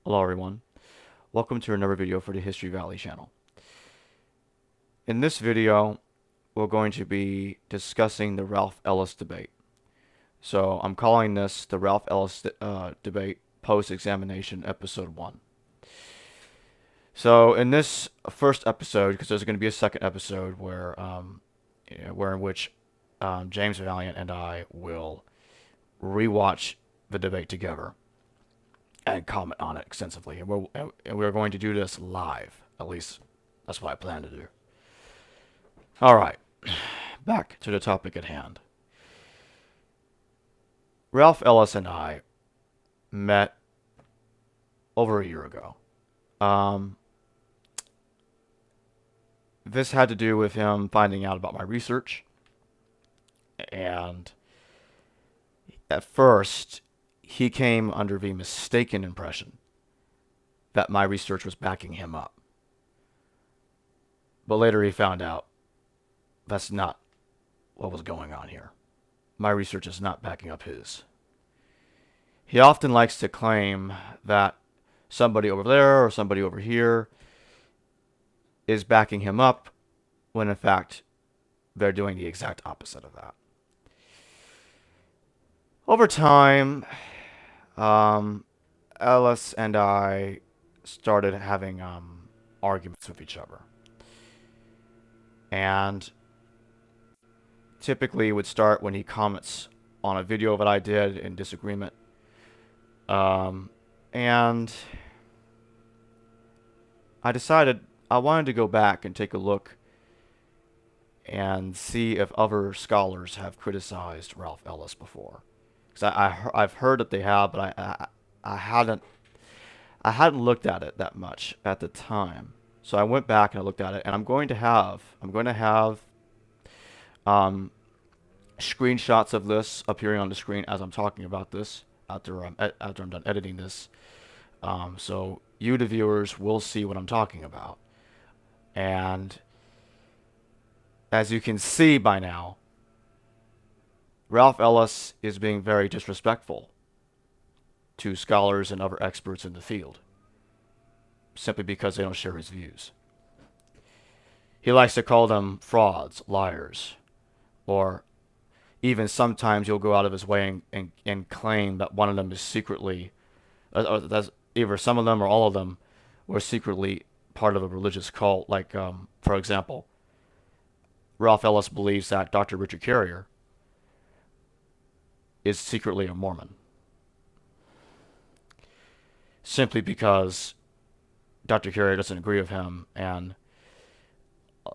Hello everyone, welcome to another video for the History Valley channel. In this video, we're going to be discussing the Ralph Ellis debate. So I'm calling this the Ralph Ellis debate post-examination episode 1. So in this first episode, because there's going to be a second episode where in which James Valliant and I will rewatch the debate together and comment on it extensively. And we're going to do this live. At least that's what I plan to do. All right, back to the topic at hand. Ralph Ellis and I met over a year ago. This had to do with him finding out about my research. And at first, he came under the mistaken impression that my research was backing him up. But later he found out that's not what was going on here. My research is not backing up his. He often likes to claim that somebody over there or somebody over here is backing him up, when in fact they're doing the exact opposite of that. Over time, Ellis and I started having arguments with each other. And typically it would start when he comments on a video that I did in disagreement. And I decided I wanted to go back and take a look and see if other scholars have criticized Ralph Ellis before. Because I've heard that they have, but I hadn't looked at it that much at the time. So I went back and I looked at it, and I'm going to have screenshots of this appearing on the screen as I'm talking about this after I'm done editing this. So you, the viewers, will see what I'm talking about. And as you can see by now, Ralph Ellis is being very disrespectful to scholars and other experts in the field, simply because they don't share his views. He likes to call them frauds, liars, or even sometimes he'll go out of his way and claim that one of them is secretly, or that's either some of them or all of them were secretly part of a religious cult. Like, for example, Ralph Ellis believes that Dr. Richard Carrier is secretly a Mormon, simply because Dr. Carrier doesn't agree with him, and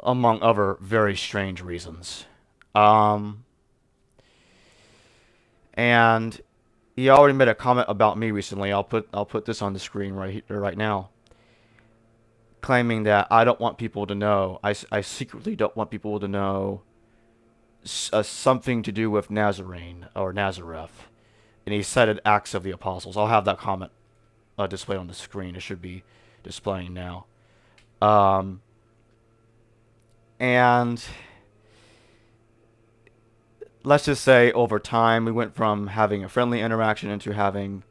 among other very strange reasons. And he already made a comment about me recently. I'll put this on the screen right now, claiming that I don't want people to know. I secretly don't want people to know something to do with Nazarene or Nazareth, and he cited Acts of the Apostles. I'll have that comment displayed on the screen. It should be displaying now. And let's just say over time we went from having a friendly interaction into having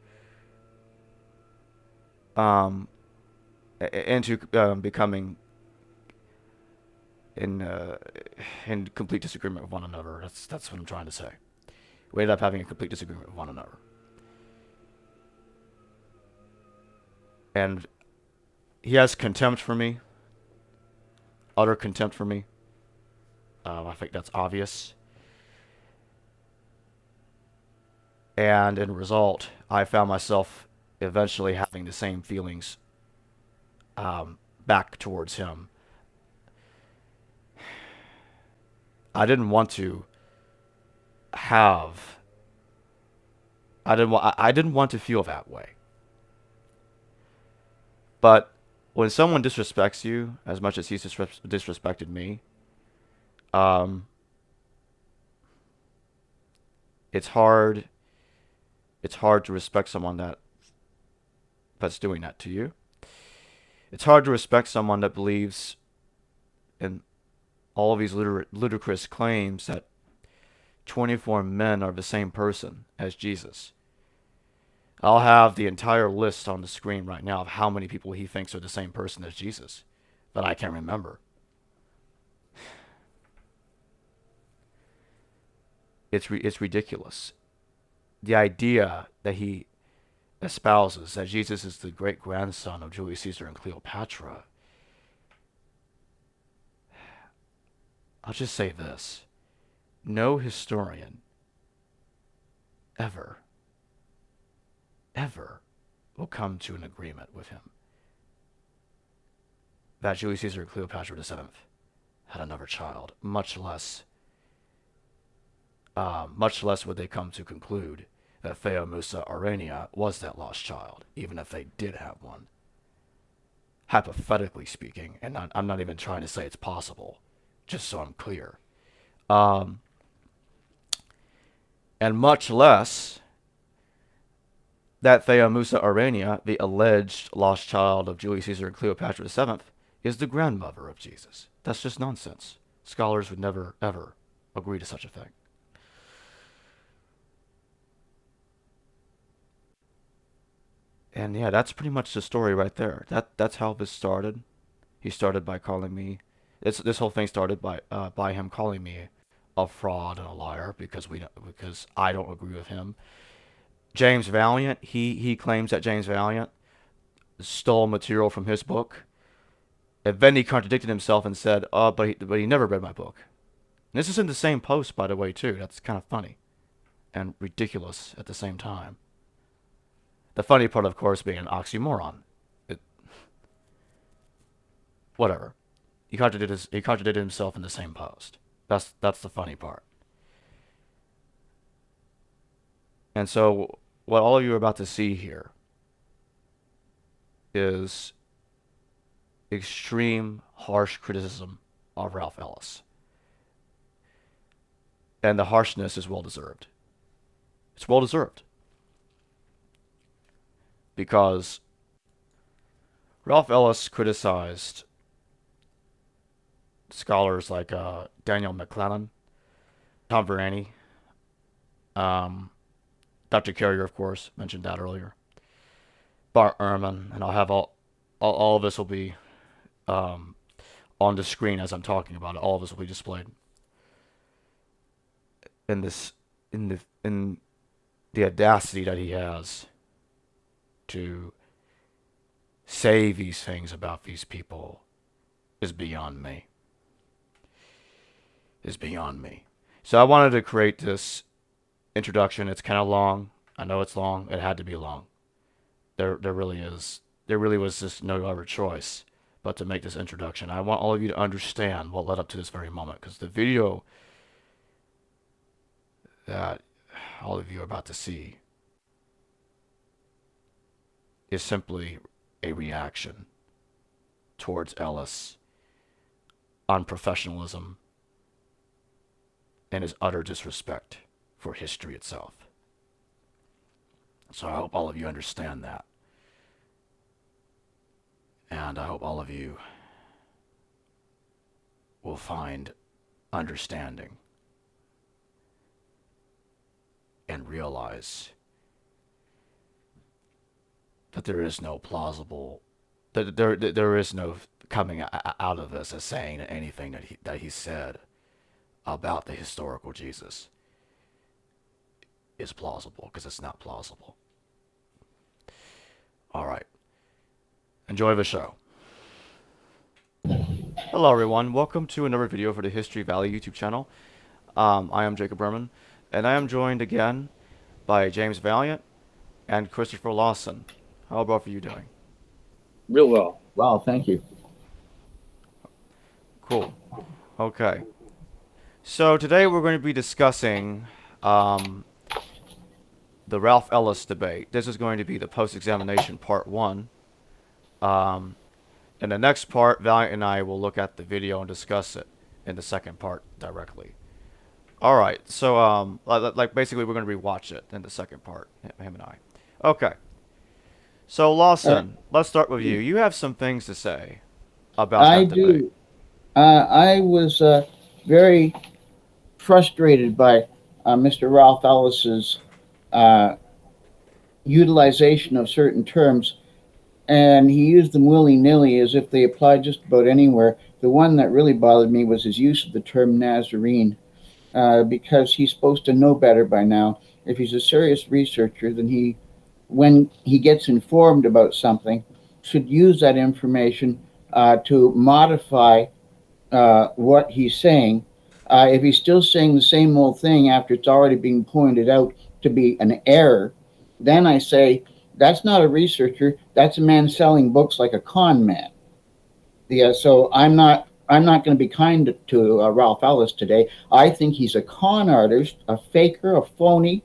becoming in complete disagreement with one another. That's what I'm trying to say. We ended up having a complete disagreement with one another. And he has contempt for me, utter contempt for me. I think that's obvious. And in result, I found myself eventually having the same feelings back towards him. I didn't want to have. I didn't want to feel that way. But when someone disrespects you as much as he's disrespected me, it's hard. It's hard to respect someone that's doing that to you. It's hard to respect someone that believes in all of these ludicrous claims that 24 men are the same person as Jesus. I'll have the entire list on the screen right now of how many people he thinks are the same person as Jesus, but I can't remember. It's ridiculous. The idea that he espouses that Jesus is the great grandson of Julius Caesar and Cleopatra. I'll just say this. No historian ever, ever will come to an agreement with him that Julius Caesar and Cleopatra VII had another child, much less would they come to conclude that Theomusa Aurania was that lost child, even if they did have one. Hypothetically speaking, and I'm not even trying to say it's possible, just so I'm clear. And much less that Theomusa Aurania, the alleged lost child of Julius Caesar and Cleopatra VII, is the grandmother of Jesus. That's just nonsense. Scholars would never, ever agree to such a thing. And yeah, that's pretty much the story right there. That's how this started. He started by calling me. This whole thing started by him calling me a fraud and a liar because I don't agree with him. James Valliant, he claims that James Valliant stole material from his book, and then he contradicted himself and said, but he never read my book." And this is in the same post, by the way, too. That's kind of funny and ridiculous at the same time. The funny part, of course, being an oxymoron. It, whatever. He contradicted himself in the same post. That's the funny part. And so, what all of you are about to see here is extreme, harsh criticism of Ralph Ellis. And the harshness is well deserved. It's well deserved. Because Ralph Ellis criticized scholars like Daniel McClellan, Tom Verani, Dr. Carrier, of course, mentioned that earlier, Bart Ehrman, and I'll have all of this will be on the screen as I'm talking about it. All of this will be displayed in the audacity that he has to say these things about these people is beyond me. Is beyond me. So I wanted to create this introduction. It's kind of long. I know it's long. It had to be long. There really was just no other choice but to make this introduction. I want all of you to understand what led up to this very moment, because the video that all of you are about to see is simply a reaction towards Ellis' unprofessionalism and his utter disrespect for history itself. So I hope all of you understand that. And I hope all of you will find understanding and realize that there is no plausible, that there is no coming out of this as saying anything that he said about the historical Jesus is plausible, because it's not plausible. All right. Enjoy the show. Hello, everyone. Welcome to another video for the History Valley YouTube channel. I am Jacob Berman, and I am joined again by James Valliant and Christopher Lawson. How are both of you doing? Real well. Wow, thank you. Cool. Okay. So today we're going to be discussing the Ralph Ellis debate. This is going to be the post-examination part 1. In the next part, Valliant and I will look at the video and discuss it in the second part directly. All right. So like basically we're going to rewatch it in the second part, him and I. Okay. So Lawson, let's start with you. You have some things to say about that debate. I do. I was very frustrated by Mr. Ralph Ellis's utilization of certain terms, and he used them willy-nilly as if they applied just about anywhere. The one that really bothered me was his use of the term Nazarene, because he's supposed to know better by now. If he's a serious researcher, then when he gets informed about something, should use that information to modify what he's saying. If he's still saying the same old thing after it's already being pointed out to be an error, then I say that's not a researcher. That's a man selling books like a con man. Yeah, so I'm not going to be kind to Ralph Ellis today. I think he's a con artist, a faker, a phony.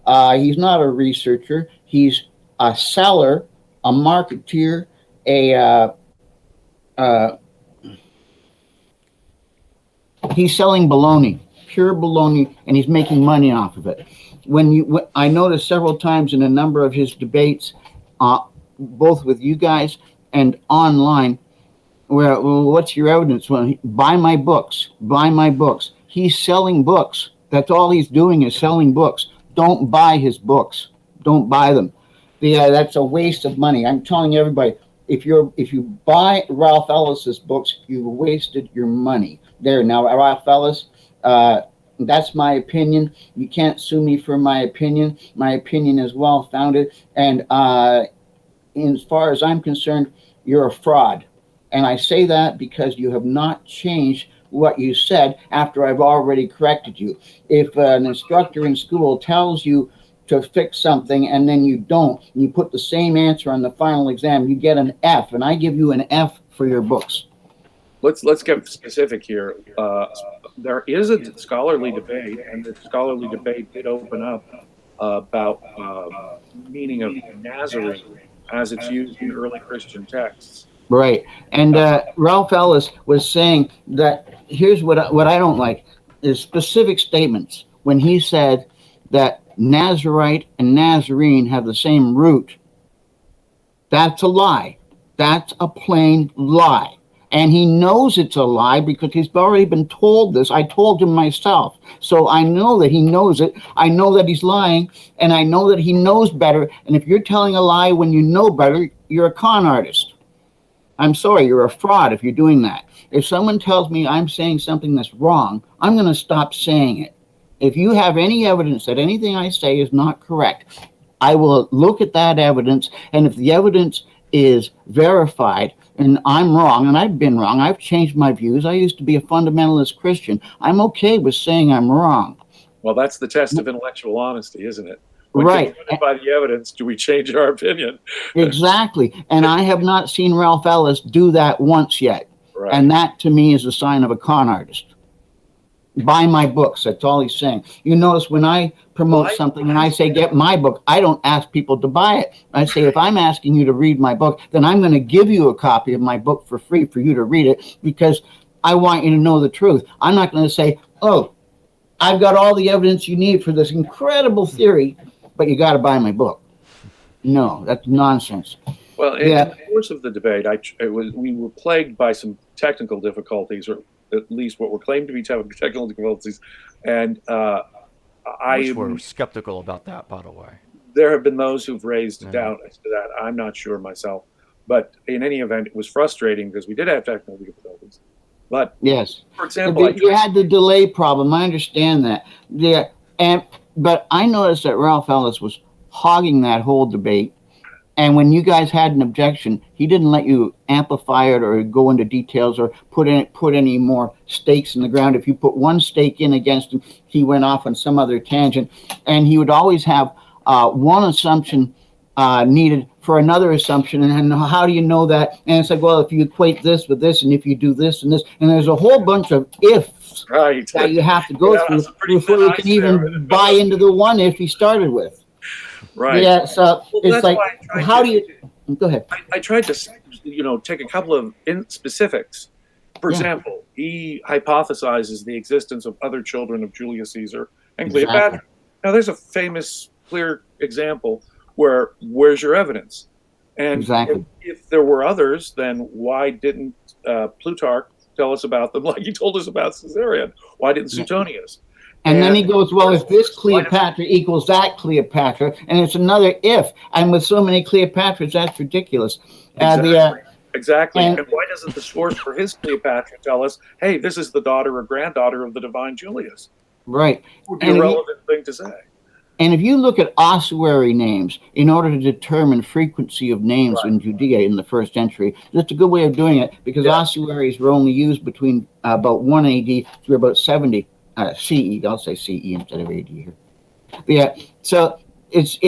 He's not a researcher. He's a seller, a marketeer, he's selling baloney, pure baloney, and he's making money off of it. I noticed several times in a number of his debates, both with you guys and online, where, well, what's your evidence? Well, buy my books, buy my books. He's selling books. That's all he's doing is selling books. Don't buy his books. Don't buy them. That's a waste of money. I'm telling everybody, if you buy Ralph Ellis's books, you've wasted your money. There, now, Ralph Ellis, that's my opinion. You can't sue me for my opinion. My opinion is well founded. And as far as I'm concerned, you're a fraud. And I say that because you have not changed what you said after I've already corrected you. If an instructor in school tells you to fix something and then you don't, and you put the same answer on the final exam, you get an F, and I give you an F for your books. Let's get specific here. There is a scholarly debate, and the scholarly debate did open up about meaning of Nazarene as it's used in early Christian texts. Right. And Ralph Ellis was saying that here's what I don't like is specific statements. When he said that Nazirite and Nazorene have the same root, that's a lie. That's a plain lie. And he knows it's a lie because he's already been told this. I told him myself. So I know that he knows it. I know that he's lying, and I know that he knows better. And if you're telling a lie when you know better, you're a con artist. I'm sorry, you're a fraud if you're doing that. If someone tells me I'm saying something that's wrong, I'm going to stop saying it. If you have any evidence that anything I say is not correct, I will look at that evidence, and if the evidence is verified and I'm wrong, and I've been wrong, I've changed my views. I used to be a fundamentalist Christian. I'm okay with saying I'm wrong. Well, that's the test of intellectual honesty, isn't it? When right. confronted by the evidence, do we change our opinion? Exactly. And I have not seen Ralph Ellis do that once yet. Right. And that, to me, is a sign of a con artist. Buy my books. That's all he's saying. You notice when I promote something and I say, get my book, I don't ask people to buy it. I say, if I'm asking you to read my book, then I'm going to give you a copy of my book for free for you to read it because I want you to know the truth. I'm not going to say, oh, I've got all the evidence you need for this incredible theory, but you got to buy my book. No, that's nonsense. Well, in the course of the debate, we were plagued by some technical difficulties, or at least what were claimed to be technical difficulties, and I were skeptical about that, by the way. There have been those who've raised doubt as to that. I'm not sure myself, but in any event, it was frustrating because we did have technical difficulties. But yes, for example, you had the delay problem. I understand that. Yeah, but I noticed that Ralph Ellis was hogging that whole debate. And when you guys had an objection, he didn't let you amplify it or go into details or put any more stakes in the ground. If you put one stake in against him, he went off on some other tangent. And he would always have one assumption needed for another assumption. And how do you know that? And it's like, well, if you equate this with this, and if you do this and this, and there's a whole bunch of ifs that you have to go through before you can even buy into the one if he started with. Right. Yeah. So it's like, how do you? Go ahead. I tried to, take a couple of specifics. For example, he hypothesizes the existence of other children of Julius Caesar and Cleopatra. Now, there's a famous, clear example where's your evidence? And if there were others, then why didn't Plutarch tell us about them like he told us about Caesarion? Why didn't Suetonius? And then he goes, well, if this Why does- Cleopatra equals that Cleopatra, and it's another if, and with so many Cleopatras, that's ridiculous. Exactly. and- And why doesn't the source for his Cleopatra tell us, hey, this is the daughter or granddaughter of the divine Julius? Right. It would be a relevant thing to say. And if you look at ossuary names, in order to determine frequency of names in Judea in the first century, that's a good way of doing it, because ossuaries were only used between about 1 AD through about 70 CE. I'll say CE instead of AD here. But yeah, so it's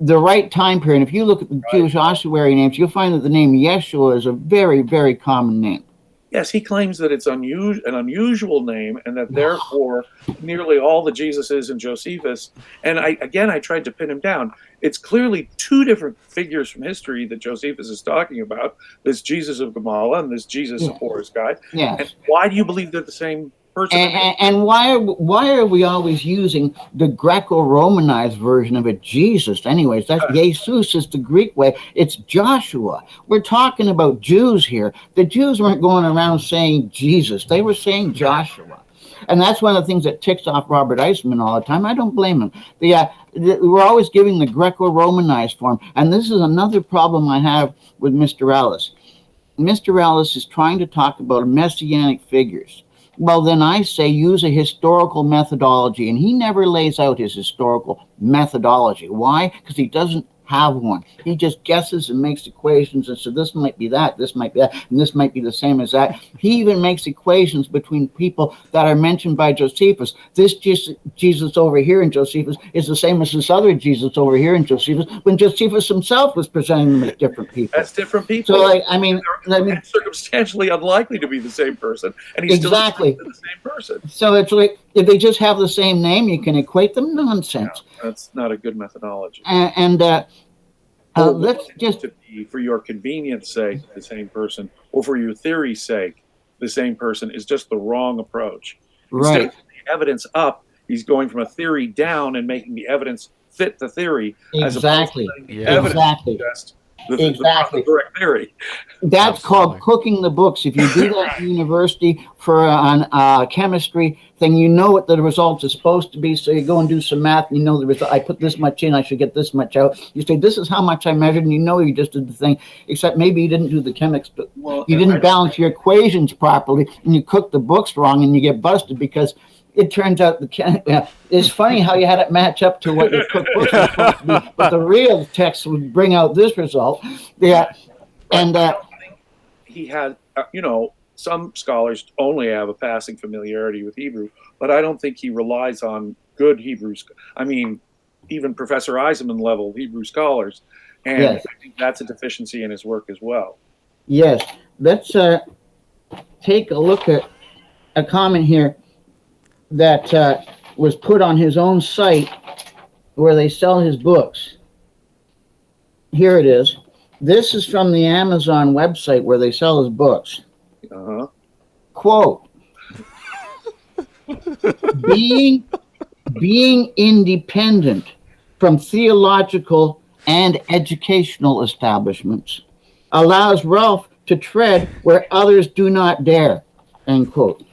the right time period. If you look at the Jewish ossuary names, you'll find that the name Yeshua is a very, very common name. Yes, he claims that it's an unusual name, and that therefore nearly all the Jesuses and Josephus, and I tried to pin him down. It's clearly two different figures from history that Josephus is talking about, this Jesus of Gamala and this Jesus of Horus guy. Yes. And why do you believe they're the same person? And why are we always using the Greco-Romanized version of it, Jesus? Anyways, that's Jesus is the Greek way. It's Joshua. We're talking about Jews here. The Jews weren't going around saying Jesus. They were saying Joshua. And that's one of the things that ticks off Robert Eisman all the time. I don't blame him. We're always giving the Greco-Romanized form. And this is another problem I have with Mr. Ellis. Mr. Ellis is trying to talk about messianic figures. Well, then I say use a historical methodology, and he never lays out his historical methodology. Why? Because he doesn't have one. He just guesses and makes equations and says this might be that, this might be that, and this might be the same as that. He even makes equations between people that are mentioned by Josephus. This Jesus over here in Josephus is the same as this other Jesus over here in Josephus, when Josephus himself was presenting them as different people. That's different people. So, I mean, circumstantially unlikely to be the same person, and he's exactly still the same person. So it's like, if they just have the same name, you can equate them. Nonsense. No, that's not a good methodology. Let's just, to be, for your convenience sake, the same person, or for your theory's sake, the same person, is just the wrong approach. Instead of the evidence up, he's going from a theory down and making the evidence fit the theory. Exactly. Exactly. The correct theory. That's called cooking the books. If you do that in university for a chemistry thing, you know what the results are supposed to be. So you go and do some math, and you know the result. I put this much in, I should get this much out. You say, this is how much I measured, and you know you just did the thing, except maybe you didn't do the chemics. You didn't balance your equations properly, and you cooked the books wrong, and you get busted because it turns out it's funny how you had it match up to what your cookbook was supposed to be, but the real text would bring out this result. And he had, some scholars only have a passing familiarity with Hebrew, but I don't think he relies on good Hebrew. I mean, even Professor Eisenman level Hebrew scholars, and I think that's a deficiency in his work as well. Yes, let's take a look at a comment here that was put on his own site where they sell his books. Here it is. This is from the Amazon website where they sell his books. Quote, being independent from theological and educational establishments allows Ralph to tread where others do not dare, end quote.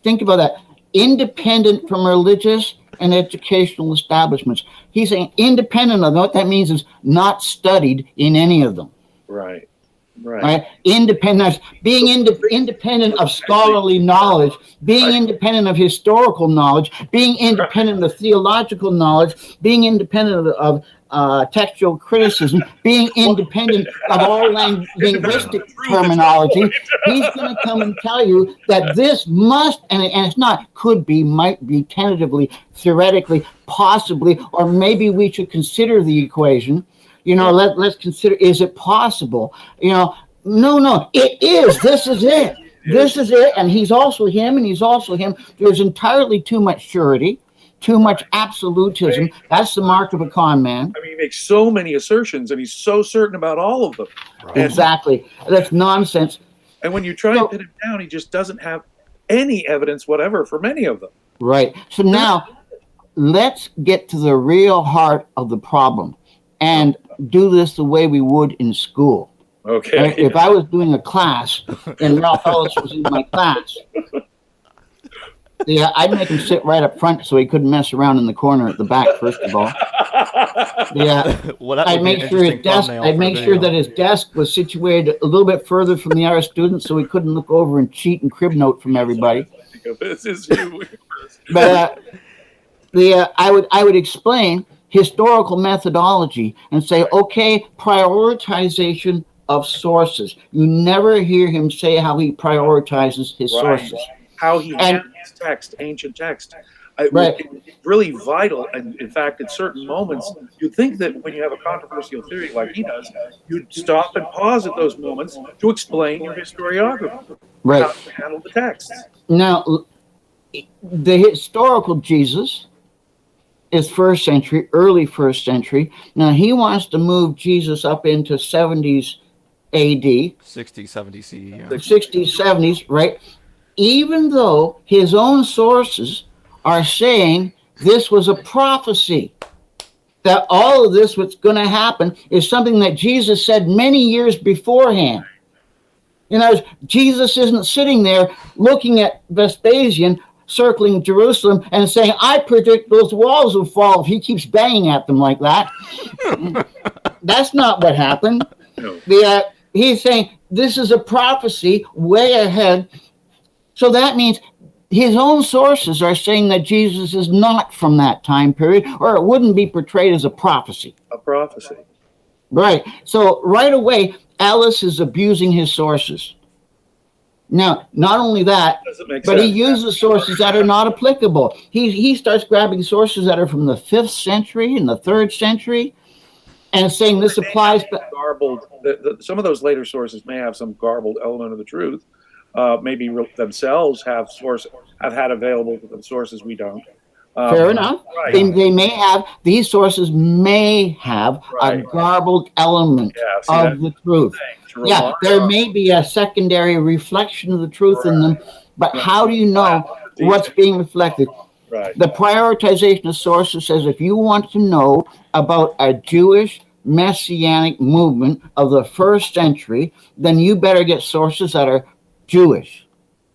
Think about that. Independent from religious and educational establishments. He's saying independent of them. What that means is not studied in any of them. Right. Independent, being independent of scholarly knowledge, being independent of historical knowledge, being independent of theological knowledge, being independent of textual criticism, being independent of all linguistic terminology. He's going to come and tell you that this must, and it's not, could be, might be, tentatively, theoretically, possibly, or maybe we should consider the equation. Let's consider, is it possible? No, it is. This is it. This is it. And he's also him, and he's also him. There's entirely too much surety, too much absolutism. That's the mark of a con man. I mean, he makes so many assertions, and he's so certain about all of them. Right. Exactly. That's nonsense. And when you try to pin him down, he just doesn't have any evidence whatever for many of them. Right. So now, let's get to the real heart of the problem and do this the way we would in school. Okay. If I was doing a class and Ralph Ellis was in my class, Yeah, I'd make him sit right up front so he couldn't mess around in the corner at the back. First of all, yeah, Well, that I'd would be make an sure his interesting desk. thumbnail I'd for make the sure video. that his desk was situated a little bit further from the other students so he couldn't look over and cheat and crib note from everybody. This is you. But I would explain historical methodology and say, okay, prioritization of sources. You never hear him say how he prioritizes his sources. How he handles text, ancient text. Right. It's really vital. And in fact, at certain moments, you'd think that when you have a controversial theory like he does, you'd stop and pause at those moments to explain your historiography. Right. How to handle the texts. Now, the historical Jesus is first century, early first century. Now, he wants to move Jesus up into 70s AD. 60, 70 CE. Yeah. 60s, 70s, right? Even though his own sources are saying this was a prophecy, that all of this what's going to happen is something that Jesus said many years beforehand. You know, Jesus isn't sitting there looking at Vespasian circling Jerusalem and saying, I predict those walls will fall if he keeps banging at them like that. That's not what happened. No. He's saying this is a prophecy way ahead. So that means his own sources are saying that Jesus is not from that time period, or it wouldn't be portrayed as a prophecy. A prophecy. Right. So right away, Ellis is abusing his sources. Now, not only that, but he uses sources that are not applicable. He starts grabbing sources that are from the 5th century and the 3rd century and saying this applies. Garbled. Some of those later sources may have some garbled element of the truth. Maybe themselves have had available to them sources we don't. Fair enough. Right. They may have, these sources may have a garbled element of the truth. Yeah, there may be a secondary reflection of the truth in them, but how do you know what's being reflected? Right. The prioritization of sources says if you want to know about a Jewish messianic movement of the 1st century, then you better get sources that are Jewish.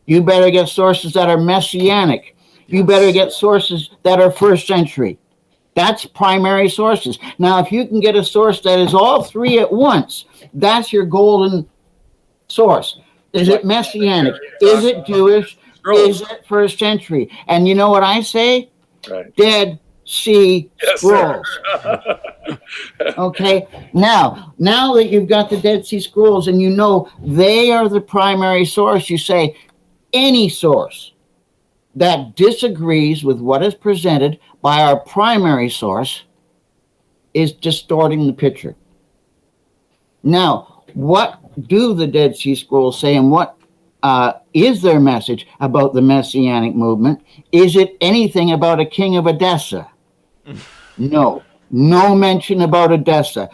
You better get sources that are messianic. You better get sources that are 1st century. That's primary sources. Now, if you can get a source that is all three at once, that's your golden source. Is it messianic? Is it Jewish? Is it 1st century? And you know what I say? Right. Dead Sea Scrolls. Okay. Now that you've got the Dead Sea Scrolls and you know they are the primary source, you say any source that disagrees with what is presented by our primary source is distorting the picture. Now, what do the Dead Sea Scrolls say, and what is their message about the Messianic movement? Is it anything about a king of Edessa? No mention about Edessa.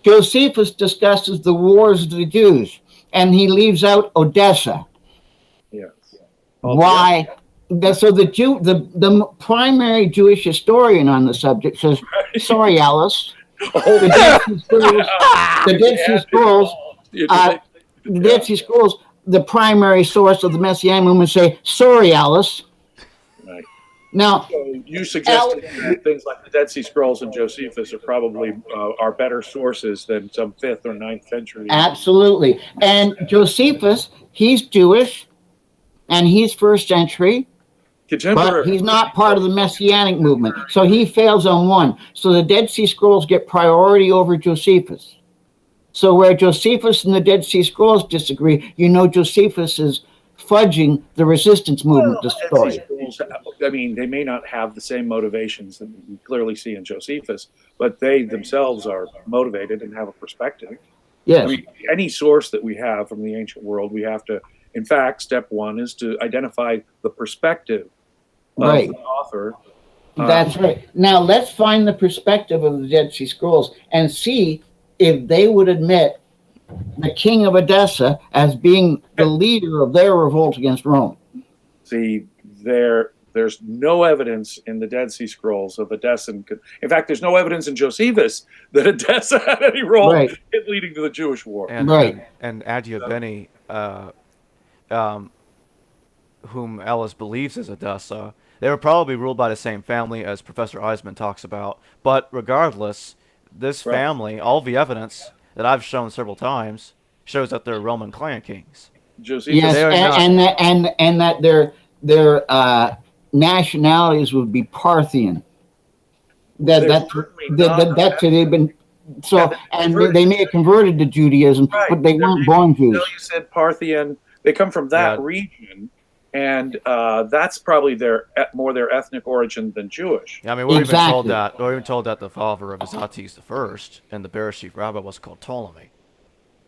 Josephus discusses the wars of the Jews, and he leaves out Odessa. Yes. Why? So the primary Jewish historian on the subject says, sorry, Alice, the Dead Sea Scrolls, the primary source of the Messianic movement, say, sorry, Alice. Right. Now, so you suggested that things like the Dead Sea Scrolls and Josephus are probably are better sources than some 5th or 9th century. Absolutely. And Josephus, he's Jewish, and he's 1st century. But he's not part of the Messianic movement, so he fails on one. So the Dead Sea Scrolls get priority over Josephus. So where Josephus and the Dead Sea Scrolls disagree, you know Josephus is fudging the resistance movement story. I mean, they may not have the same motivations that we clearly see in Josephus, but they themselves are motivated and have a perspective. Yes. I mean, any source that we have from the ancient world, we have to, in fact, step one is to identify the perspective of the author. That's right. Now let's find the perspective of the Dead Sea Scrolls and see if they would admit the king of Edessa as being the leader of their revolt against Rome. See, there's no evidence in the Dead Sea Scrolls of Edessan. In fact, there's no evidence in Josephus that Edessa had any role in leading to the Jewish war. And Adia Beni, whom Ellis believes is Edessa, they were probably ruled by the same family as Professor Eisman talks about. But regardless, this Right. family, all the evidence that I've shown several times, shows that they're Roman clan kings. Josephus. Yes, They are not. and that their nationalities would be Parthian. That They're that certainly that, not. that that's they've been Yeah, so, they're and converted. they may have converted to Judaism, Right. but they Their weren't name born Jews. Seleucid, Parthian. They come from that Yeah, region, and that's probably more their ethnic origin than Jewish. yeah. I mean, Exactly. we're even told that the father of Azates the first and the Bereshit Rabbah was called Ptolemy.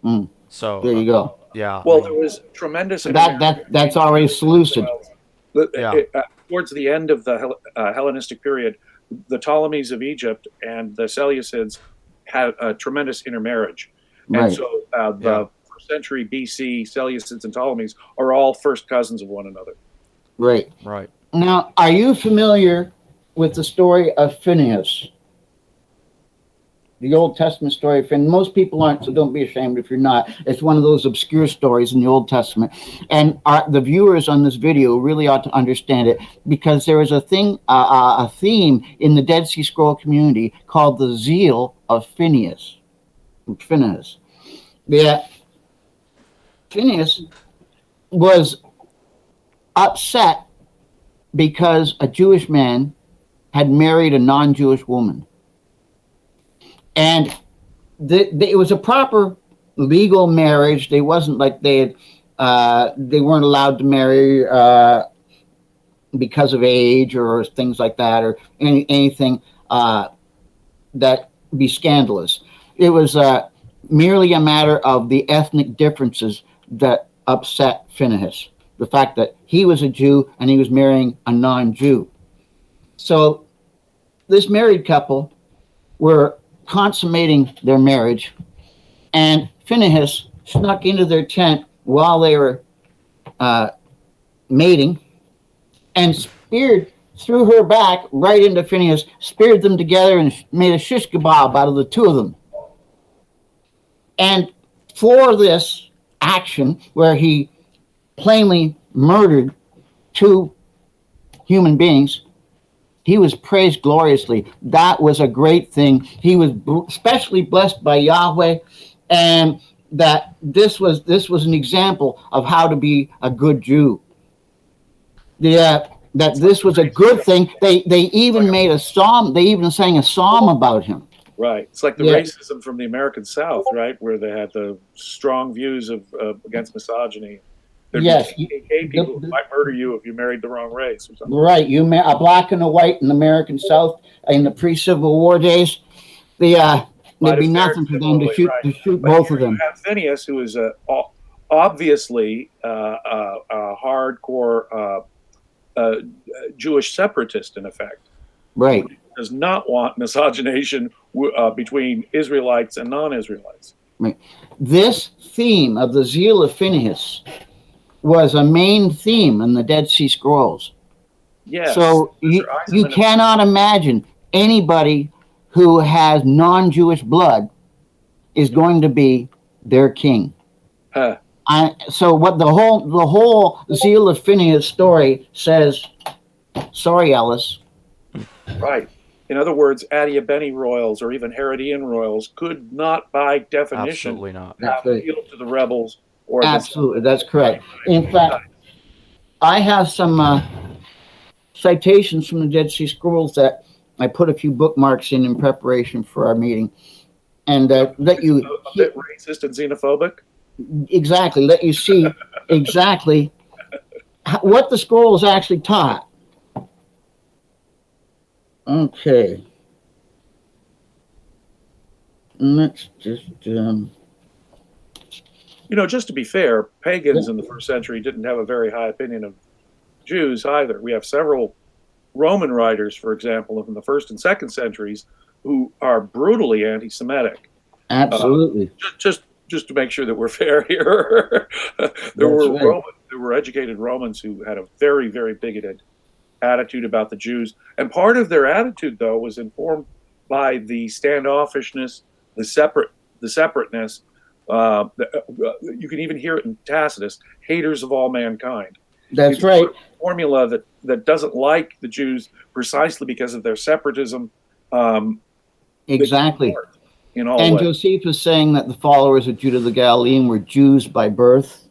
Mm, So, there you go. yeah. I Well, there mean, was tremendous So that's already Seleucid. yeah, towards the end of the Hellenistic period, the Ptolemies of Egypt and the Seleucids had a tremendous intermarriage. And Right. so yeah. the first century BC Seleucids and Ptolemies are all first cousins of one another. Right. Right. Now, are you familiar with the story of Phineas? The Old Testament story of Phineas. Most people aren't, so don't be ashamed if you're not. It's one of those obscure stories in the Old Testament. And the viewers on this video really ought to understand it, because there is a theme in the Dead Sea Scroll community called the zeal of Phineas. Phineas. Yeah, Phineas was upset because a Jewish man had married a non-Jewish woman. And it was a proper legal marriage. They wasn't like they weren't allowed to marry because of age or things like that, or anything that be scandalous. It was merely a matter of the ethnic differences that upset Phinehas. The fact that he was a Jew and he was marrying a non-Jew. So this married couple were consummating their marriage, and Phinehas snuck into their tent while they were mating and speared through her back right into Phinehas, speared them together and made a shish kebab out of the two of them. And for this action, where he plainly murdered two human beings, he was praised gloriously. That was a great thing. He was especially blessed by Yahweh, and that this was an example of how to be a good Jew. That this was a good thing. They even made a psalm. They even sang a psalm about him. Right. It's like the racism from the American South, right, where they had the strong views of against misogyny. There'd be gay people who might murder you if you married the wrong race or something. Right. A black and a white in the American South in the pre-Civil War days. There'd be nothing for them to shoot both of them. You have Phineas, who is obviously a hardcore Jewish separatist, in effect. Right. Does not want miscegenation between Israelites and non-Israelites. Right. This theme of the zeal of Phinehas was a main theme in the Dead Sea Scrolls. Yes. So you cannot imagine anybody who has non-Jewish blood is going to be their king. So what the whole zeal of Phinehas story says, sorry, Ellis. Right. In other words, Adiabeni royals or even Herodian royals could not, by definition, absolutely not, appeal to the rebels. Or absolutely, that's correct. In fact, I have some citations from the Dead Sea Scrolls that I put a few bookmarks in preparation for our meeting, and let you a bit racist and xenophobic. Exactly, let you see exactly what the scrolls actually taught. Okay, let's just. Just to be fair, pagans in the first century didn't have a very high opinion of Jews either. We have several Roman writers, for example, in the first and second centuries, who are brutally anti-Semitic. Absolutely. Just to make sure that we're fair here, there were educated Romans who had a very, very bigoted attitude about the Jews, and part of their attitude, though, was informed by the standoffishness, the separateness. You can even hear it in Tacitus: haters of all mankind. That's it's right. a formula that doesn't like the Jews precisely because of their separatism. Exactly. In all And ways. Josephus saying that the followers of Judah the Galilean were Jews by birth.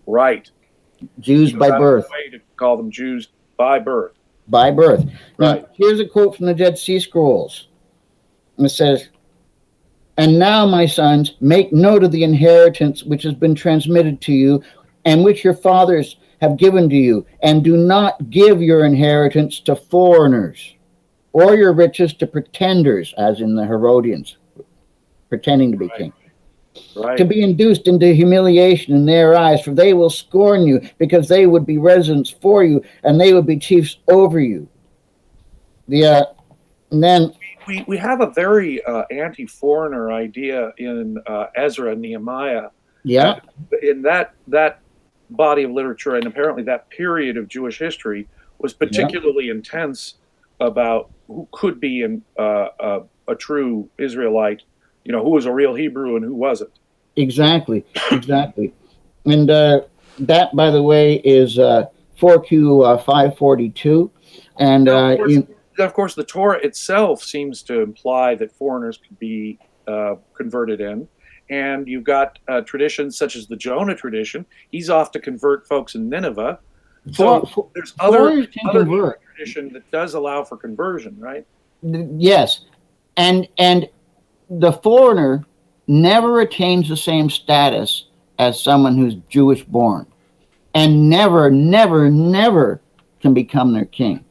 Right. Jews by birth. Way to call them Jews by birth. By birth. Right. Now, here's a quote from the Dead Sea Scrolls. It says, "And now, my sons, make note of the inheritance which has been transmitted to you, and which your fathers have given to you, and do not give your inheritance to foreigners, or your riches to pretenders," as in the Herodians, pretending to be king. Right. To be induced into humiliation in their eyes, for they will scorn you, because they would be residents for you, and they would be chiefs over you. And then we have a very anti-foreigner idea in Ezra and Nehemiah. Yeah. In that body of literature, and apparently that period of Jewish history was particularly intense about who could be a true Israelite, who was a real Hebrew and who wasn't. Exactly. And that, by the way, is 4Q 542. And of course, the Torah itself seems to imply that foreigners could be converted in. And you've got traditions such as the Jonah tradition. He's off to convert folks in Nineveh. So there's other tradition that does allow for conversion, right? Yes. And the foreigner never attains the same status as someone who's Jewish born, and never can become their king.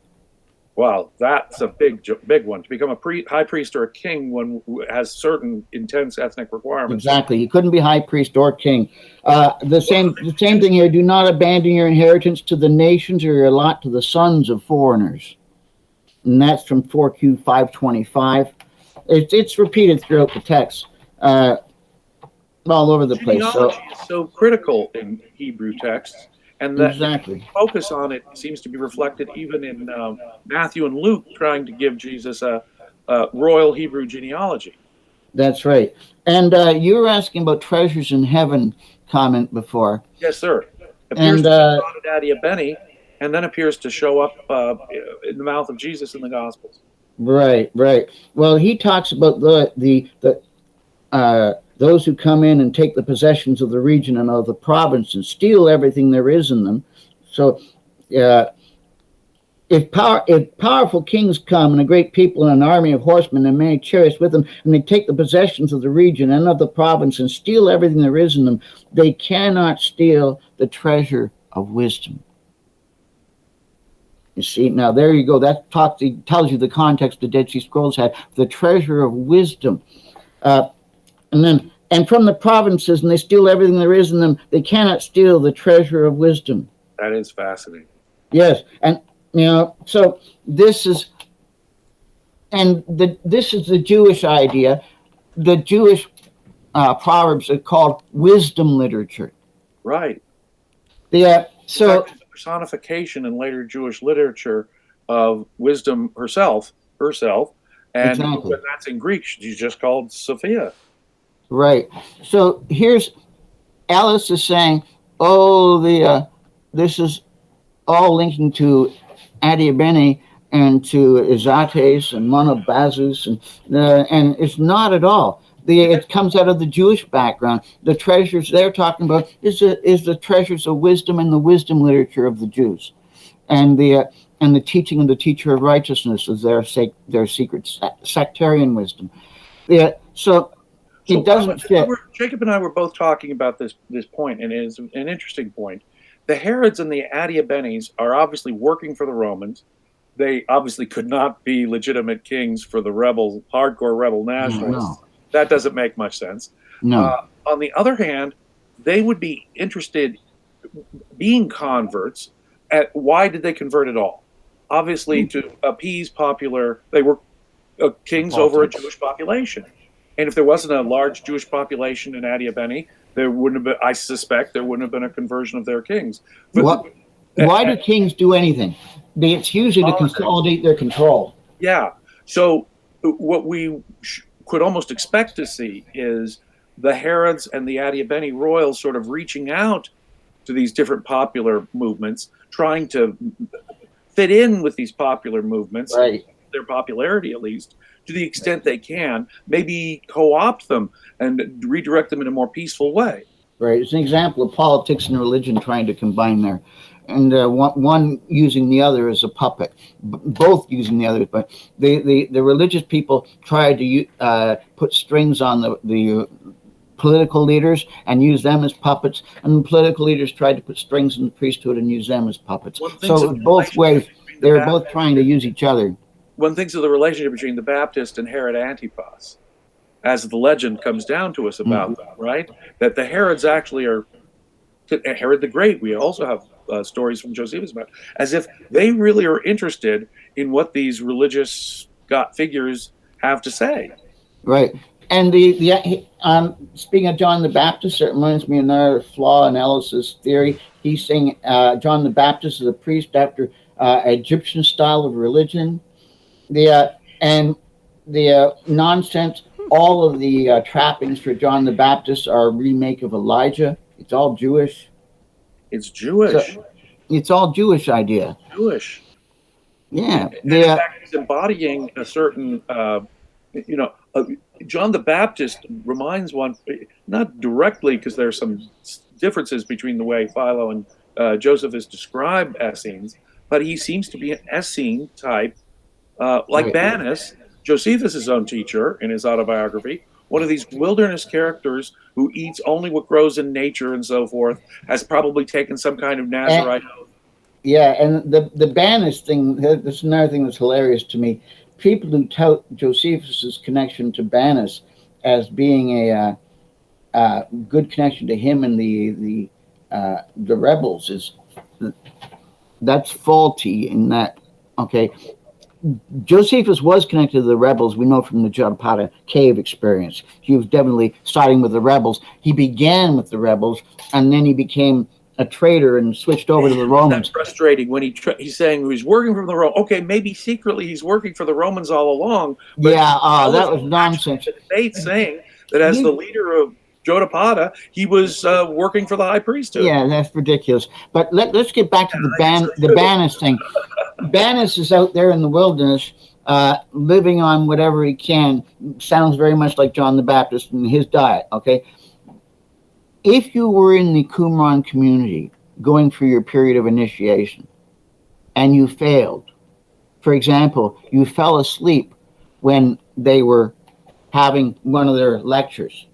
Wow, that's a big one. To become a high priest or a king, one who has certain intense ethnic requirements. Exactly, you couldn't be high priest or king. The same thing here. Do not abandon your inheritance to the nations, or your lot to the sons of foreigners. And that's from 4Q 525. It's repeated throughout the text, all over the place. Genealogy is so critical in Hebrew texts. And that focus on it seems to be reflected even in Matthew and Luke trying to give Jesus a royal Hebrew genealogy. That's right. And you were asking about treasures in heaven comment before. Yes, sir. Appears to be at Beni, and then appears to show up in the mouth of Jesus in the Gospels. Right. Well, he talks about the those who come in and take the possessions of the region and of the province and steal everything there is in them. So if powerful kings come and a great people and an army of horsemen and many chariots with them, and they take the possessions of the region and of the province and steal everything there is in them, they cannot steal the treasure of wisdom. You see, now there you go. That tells you the context the Dead Sea Scrolls had, the treasure of wisdom. And from the provinces, and they steal everything there is in them, they cannot steal the treasure of wisdom. That is fascinating. Yes, and so this is the Jewish idea. The Jewish proverbs are called wisdom literature. Right. So the personification in later Jewish literature of wisdom herself, and when that's in Greek, she's just called Sophia. Right. So here's Ellis is saying, this is all linking to Adiabene and to Izates and Monobazus, and it's not at all. It comes out of the Jewish background. The treasures they're talking about is the treasures of wisdom and the wisdom literature of the Jews, and the teaching of the teacher of righteousness is their secret sectarian wisdom. So it doesn't fit. Jacob and I were both talking about this point, and it is an interesting point. The Herods and the Adiabenes are obviously working for the Romans. They obviously could not be legitimate kings for the hardcore rebel nationalists. No. That doesn't make much sense. No. On the other hand, they would be interested being converts. Why did they convert at all? Obviously, to appease they were kings over a Jewish population. And if there wasn't a large Jewish population in Adiabene, I suspect there wouldn't have been a conversion of their kings. But, why do kings do anything? It's usually to consolidate their control. Yeah. So what we could almost expect to see is the Herods and the Adiabene royals sort of reaching out to these different popular movements, trying to fit in with these popular movements, Right. their popularity at least, to the extent they can, maybe co-opt them and redirect them in a more peaceful way. Right. It's an example of politics and religion trying to combine there. And one using the other as a puppet, both using the other. But the religious people tried to put strings on the political leaders and use them as puppets, and the political leaders tried to put strings in the priesthood and use them as puppets. So both ways, they were both trying to use each other. One thinks of the relationship between the Baptist and Herod Antipas, as the legend comes down to us about them, right? That the Herods actually are Herod the Great. We also have stories from Josephus about, as if they really are interested in what these religious figures have to say. Right. And speaking of John the Baptist, it reminds me of another flaw in Ellis's theory. He's saying John the Baptist is a priest after Egyptian style of religion. The nonsense. All of the trappings for John the Baptist are a remake of Elijah. It's all Jewish. It's Jewish. So, it's all Jewish idea. Jewish. Yeah. And in fact, he's embodying a certain, John the Baptist reminds one, not directly, because there are some differences between the way Philo and Josephus describe Essenes, but he seems to be an Essene type, like Banus, Josephus' own teacher in his autobiography, one of these wilderness characters who eats only what grows in nature and so forth, has probably taken some kind of Nazirite oath. Yeah, and the Banus thing, that's another thing that's hilarious to me. People who tout Josephus' connection to Banus as being a good connection to him and the rebels that's faulty in that, okay. Josephus was connected to the rebels. We know from the Jotapata cave experience. He was definitely siding with the rebels. He began with the rebels, and then he became a traitor and switched over to the Romans. That's frustrating when he's saying he's working for the Romans. Okay, maybe secretly he's working for the Romans all along. But that was nonsense. The debate saying that as the leader of Jotapata, he was working for the high priesthood. Yeah, that's ridiculous. But let's get back to the Banus thing. Banus is out there in the wilderness, living on whatever he can. Sounds very much like John the Baptist and his diet, okay? If you were in the Qumran community going through your period of initiation and you failed, for example, you fell asleep when they were having one of their lectures.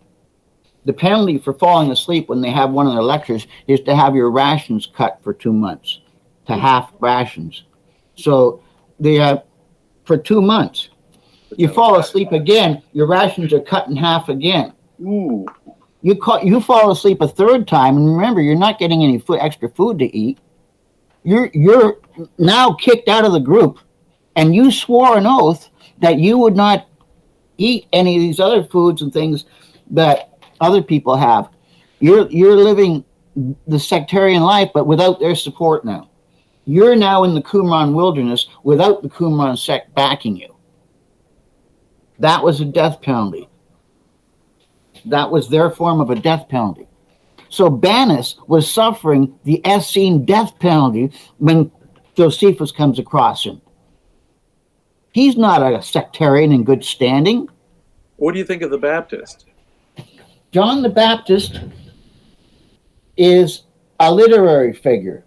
The penalty for falling asleep when they have one of their lectures is to have your rations cut for 2 months, to half rations. So for 2 months, you fall asleep again, your rations are cut in half again. Ooh. You fall asleep a third time, and remember, you're not getting any extra food to eat. You're now kicked out of the group, and you swore an oath that you would not eat any of these other foods and things that other people have. You're living the sectarian life, but without their support now. You're now in the Qumran wilderness without the Qumran sect backing you. That was a death penalty. That was their form of a death penalty. So Banus was suffering the Essene death penalty when Josephus comes across him. He's not a sectarian in good standing. What do you think of the Baptist? John the Baptist is a literary figure.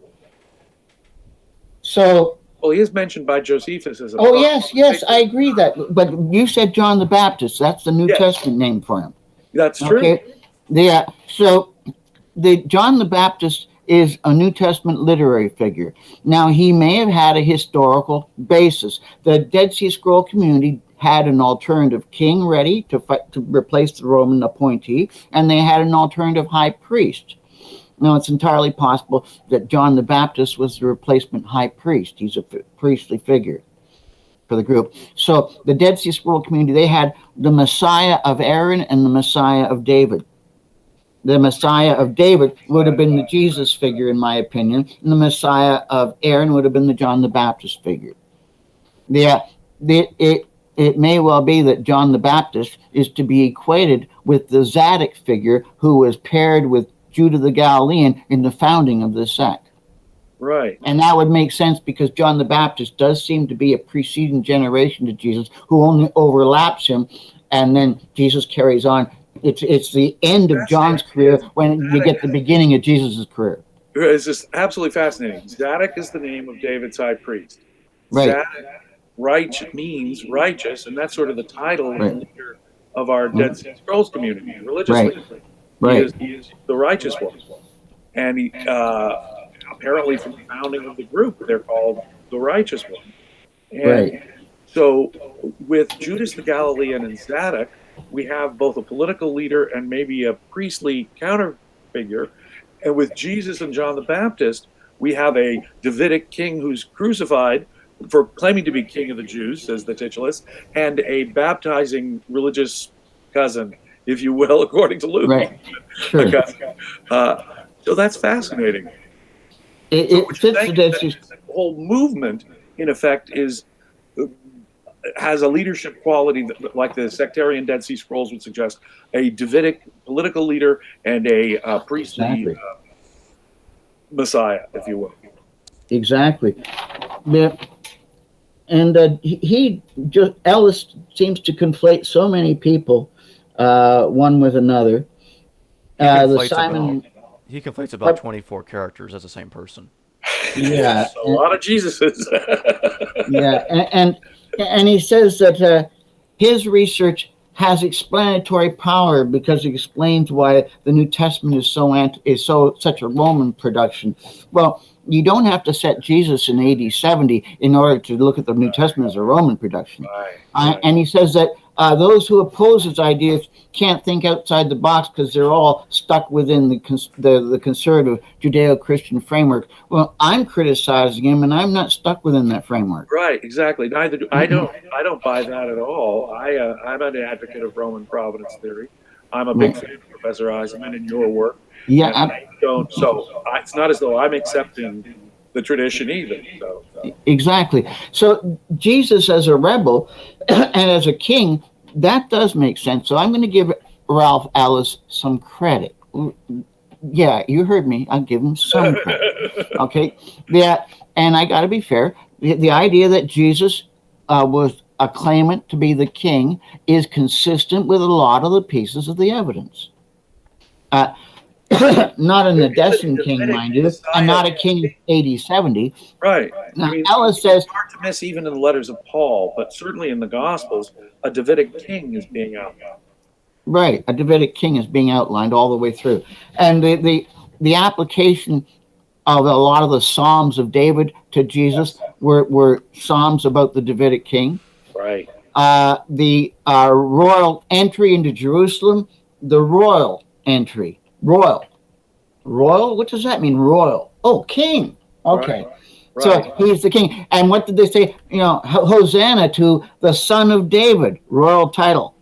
So, well, he is mentioned by Josephus as a yes, I agree that. But you said John the Baptist. That's the New Testament name for him. That's true. Okay. Yeah. So, John the Baptist is a New Testament literary figure. Now, he may have had a historical basis. The Dead Sea Scroll community had an alternative king ready to replace the Roman appointee, and they had an alternative high priest. Now, it's entirely possible that John the Baptist was the replacement high priest. He's a priestly figure for the group. So the Dead Sea Scroll community, they had the Messiah of Aaron and the Messiah of David. The Messiah of David would have been the Jesus figure, in my opinion, and the Messiah of Aaron would have been the John the Baptist figure. It may well be that John the Baptist is to be equated with the Zodiac figure who was paired with Judah the Galilean in the founding of this sect. Right. And that would make sense because John the Baptist does seem to be a preceding generation to Jesus who only overlaps him, and then Jesus carries on. It's the end of John's career when you get the beginning of Jesus' career. It's just absolutely fascinating. Zodiac is the name of David's high priest. Right. Zodiac means righteous, and that's sort of the title and leader of our Dead Sea Scrolls community, religiously. Right. He is the righteous one. And he, apparently from the founding of the group, they're called the righteous one. And so with Judas the Galilean and Zodiac, we have both a political leader and maybe a priestly counter figure. And with Jesus and John the Baptist, we have a Davidic king who's crucified for claiming to be king of the Jews, says the titulus, and a baptizing religious cousin, if you will, according to Luke. Right. Sure. So that's fascinating. It fits the Dead Sea. The whole movement, in effect, has a leadership quality that, like the sectarian Dead Sea Scrolls would suggest, a Davidic political leader and a priestly Messiah, if you will. Exactly. Yeah. And Ellis seems to conflate so many people, one with another. He conflates about 24 characters as the same person. Yeah, a lot of Jesuses. And he says that his research has explanatory power because it explains why the New Testament is such a Roman production. Well, you don't have to set Jesus in AD 70 in order to look at the New Testament as a Roman production. Right. And he says that those who oppose his ideas can't think outside the box because they're all stuck within the conservative Judeo-Christian framework. Well, I'm criticizing him, and I'm not stuck within that framework. Right, exactly. Neither do I. Don't buy that at all. I'm an advocate of Roman providence theory. I'm a big fan of Professor Eisenman and your work. Yeah, I don't. So it's not as though I'm accepting the tradition either. So. Exactly. So Jesus as a rebel and as a king, that does make sense. So I'm going to give Ralph Ellis some credit. Yeah, you heard me. I'll give him some credit. Okay. Yeah, and I got to be fair. The idea that Jesus was a claimant to be the king is consistent with a lot of the pieces of the evidence. Not an Odyssean king, mind you, and not a king AD 70. Right. Now, Ellis says, it's hard to miss even in the letters of Paul, but certainly in the Gospels, a Davidic king is being outlined. Right, a Davidic king is being outlined all the way through. And the application of a lot of the Psalms of David to Jesus were Psalms about the Davidic king. Right. The royal entry into Jerusalem, the royal entry. Royal. What does that mean? Royal. Oh, king. Okay. Right. So he's the king. And what did they say? Hosanna to the Son of David. Royal title.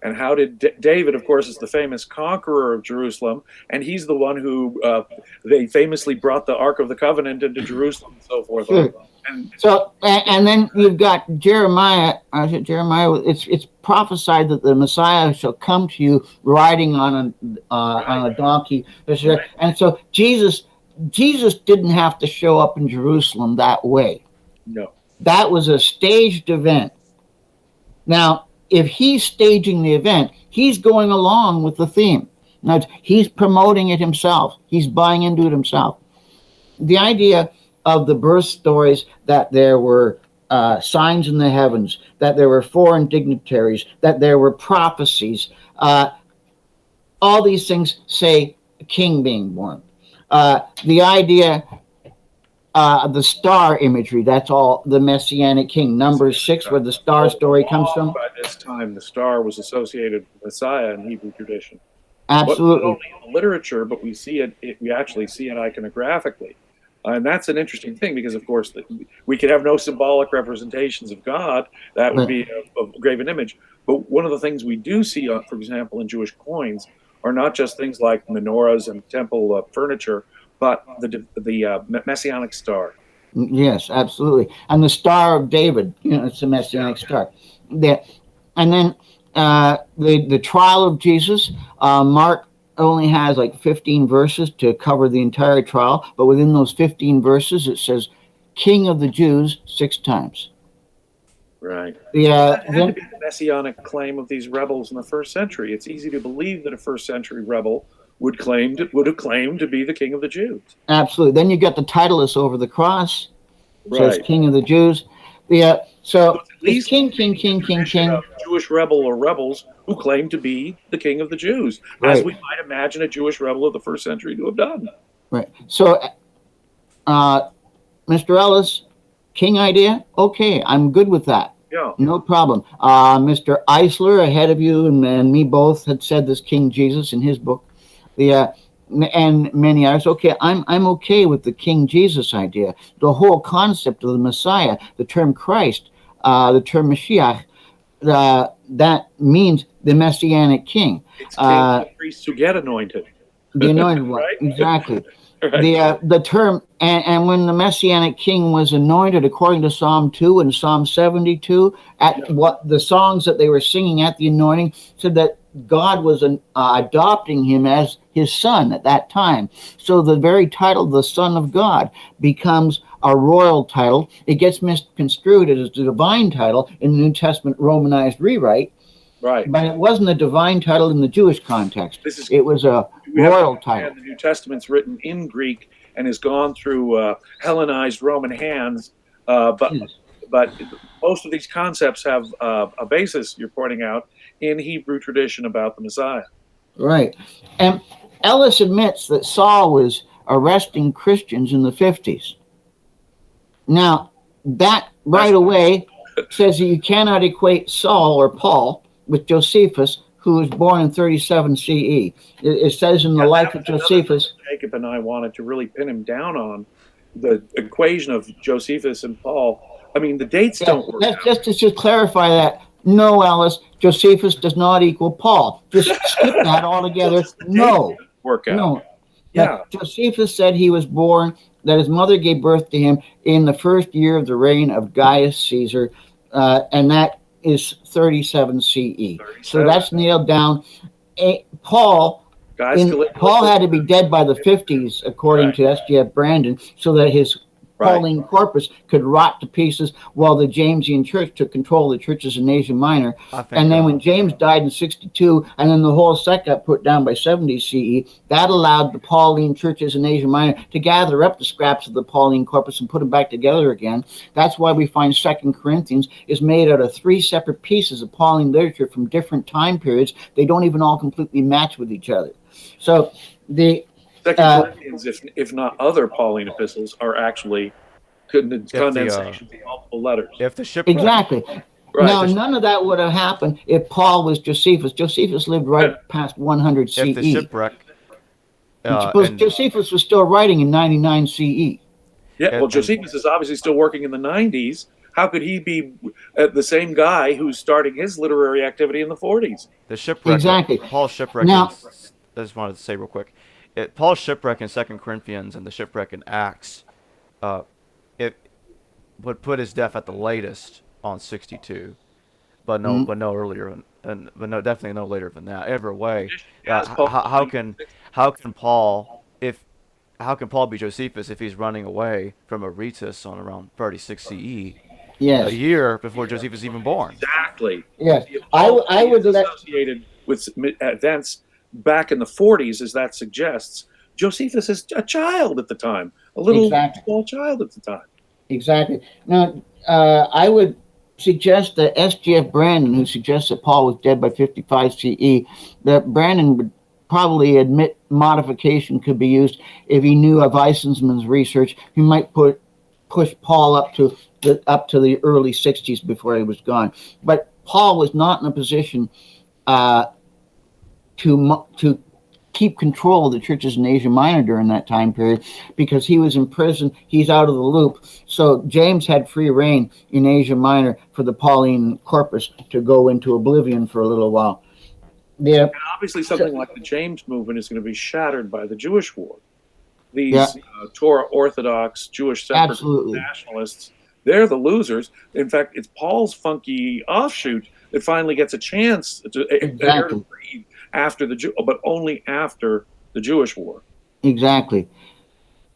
And how did David, of course, is the famous conqueror of Jerusalem, and he's the one who they famously brought the Ark of the Covenant into Jerusalem and so forth. Sure. And then you've got Jeremiah. It's prophesied that the Messiah shall come to you riding on a donkey. And so Jesus didn't have to show up in Jerusalem that way. No, that was a staged event. Now, if he's staging the event, he's going along with the theme. Now, he's promoting it himself. He's buying into it himself. The idea of the birth stories, that there were signs in the heavens, that there were foreign dignitaries, that there were prophecies. All these things say a king being born. The idea, the star imagery, that's all the Messianic king. Numbers 6, where the star story comes from. By this time, the star was associated with Messiah in Hebrew tradition. Absolutely. Not only in the literature, but we see it. We actually see it iconographically. And that's an interesting thing because, of course, we could have no symbolic representations of God. That would be a graven image. But one of the things we do see, for example, in Jewish coins are not just things like menorahs and temple furniture, but the Messianic star. Yes, absolutely. And the Star of David, it's a Messianic star. And then the trial of Jesus, Mark only has like 15 verses to cover the entire trial, but within those 15 verses, it says King of the Jews 6 times. Right. Yeah. That had to be the messianic claim of these rebels in the first century. It's easy to believe that a first century rebel would have claimed to be the King of the Jews. Absolutely. Then you got the titleist over the cross. Right. Says King of the Jews. Yeah. So at least King. Of Jewish rebel or rebels who claim to be the King of the Jews, right. as we might imagine a Jewish rebel of the first century to have done. Right. So, Mr. Ellis, King idea? Okay, I'm good with that. Yeah. No problem. Mr. Eisler, ahead of you and me both, had said this King Jesus in his book. And many others. Okay, I'm okay with the King Jesus idea. The whole concept of the Messiah, the term Christ, the term Mashiach, that means the Messianic King. It's the priests who get anointed. The anointed one, right? Exactly. Right. The term, and when the Messianic King was anointed, according to Psalm 2 and Psalm 72, what the songs that they were singing at the anointing said that God was adopting him as his son at that time. So the very title, the Son of God, becomes a royal title. It gets misconstrued as the divine title in the New Testament Romanized rewrite. Right. But it wasn't a divine title in the Jewish context. It was a royal title. The New Testament's written in Greek and has gone through Hellenized Roman hands, but most of these concepts have a basis, you're pointing out, in Hebrew tradition about the Messiah. Right. And Ellis admits that Saul was arresting Christians in the 50s. Now, that right away says that you cannot equate Saul or Paul with Josephus, who was born in 37 CE. It says in the life of Josephus. Jacob and I wanted to really pin him down on the equation of Josephus and Paul. I mean, the dates don't work out. Just to clarify that, no, Ellis, Josephus does not equal Paul. Just skip that altogether. No. Work out. No. Yeah. Josephus said he was born, that his mother gave birth to him in the first year of the reign of Gaius Caesar, and that is 37 CE. 37. So that's nailed down. Paul had to be dead by the 50s, according to S.G.F. Brandon, so that his Pauline corpus could rot to pieces while the Jamesian church took control of the churches in Asia Minor. And then when James died in 62, and then the whole sect got put down by 70 CE, that allowed the Pauline churches in Asia Minor to gather up the scraps of the Pauline corpus and put them back together again. That's why we find 2 Corinthians is made out of 3 separate pieces of Pauline literature from different time periods. They don't even all completely match with each other. So the 2 Corinthians, if not other Pauline epistles, are actually condensations of multiple letters. If the shipwreck. Exactly. Right. Now, none of that would have happened if Paul was Josephus. Josephus lived right past 100 CE. If the shipwreck. Josephus was still writing in 99 CE. Yeah, well, Josephus is obviously still working in the 90s. How could he be the same guy who's starting his literary activity in the 40s? The shipwreck. Exactly. Paul's shipwreck. I just wanted to say real quick. Paul's shipwreck in 2 Corinthians and the shipwreck in Acts, it would put his death at the latest on 62, but no earlier, but definitely no later than that. Either way, how can Paul be Josephus if he's running away from Aretas on around 36 CE? Yes. A year before Josephus even born. Exactly. Yes. I would associated with events back in the 40s, as that suggests. Josephus is a child at the time, a little small child at the time. Exactly. Now, I would suggest that S.G.F. Brandon, who suggests that Paul was dead by 55 CE, that Brandon would probably admit modification could be used if he knew of Weissensmann's research. He might push Paul up to the early 60s before he was gone. But Paul was not in a position to keep control of the churches in Asia Minor during that time period because he was in prison. He's out of the loop. So James had free reign in Asia Minor for the Pauline corpus to go into oblivion for a little while. Yeah. And obviously something like the James movement is going to be shattered by the Jewish war. These Torah Orthodox Jewish separatist nationalists, they're the losers. In fact, it's Paul's funky offshoot that finally gets a chance to breathe but only after the Jewish War. Exactly.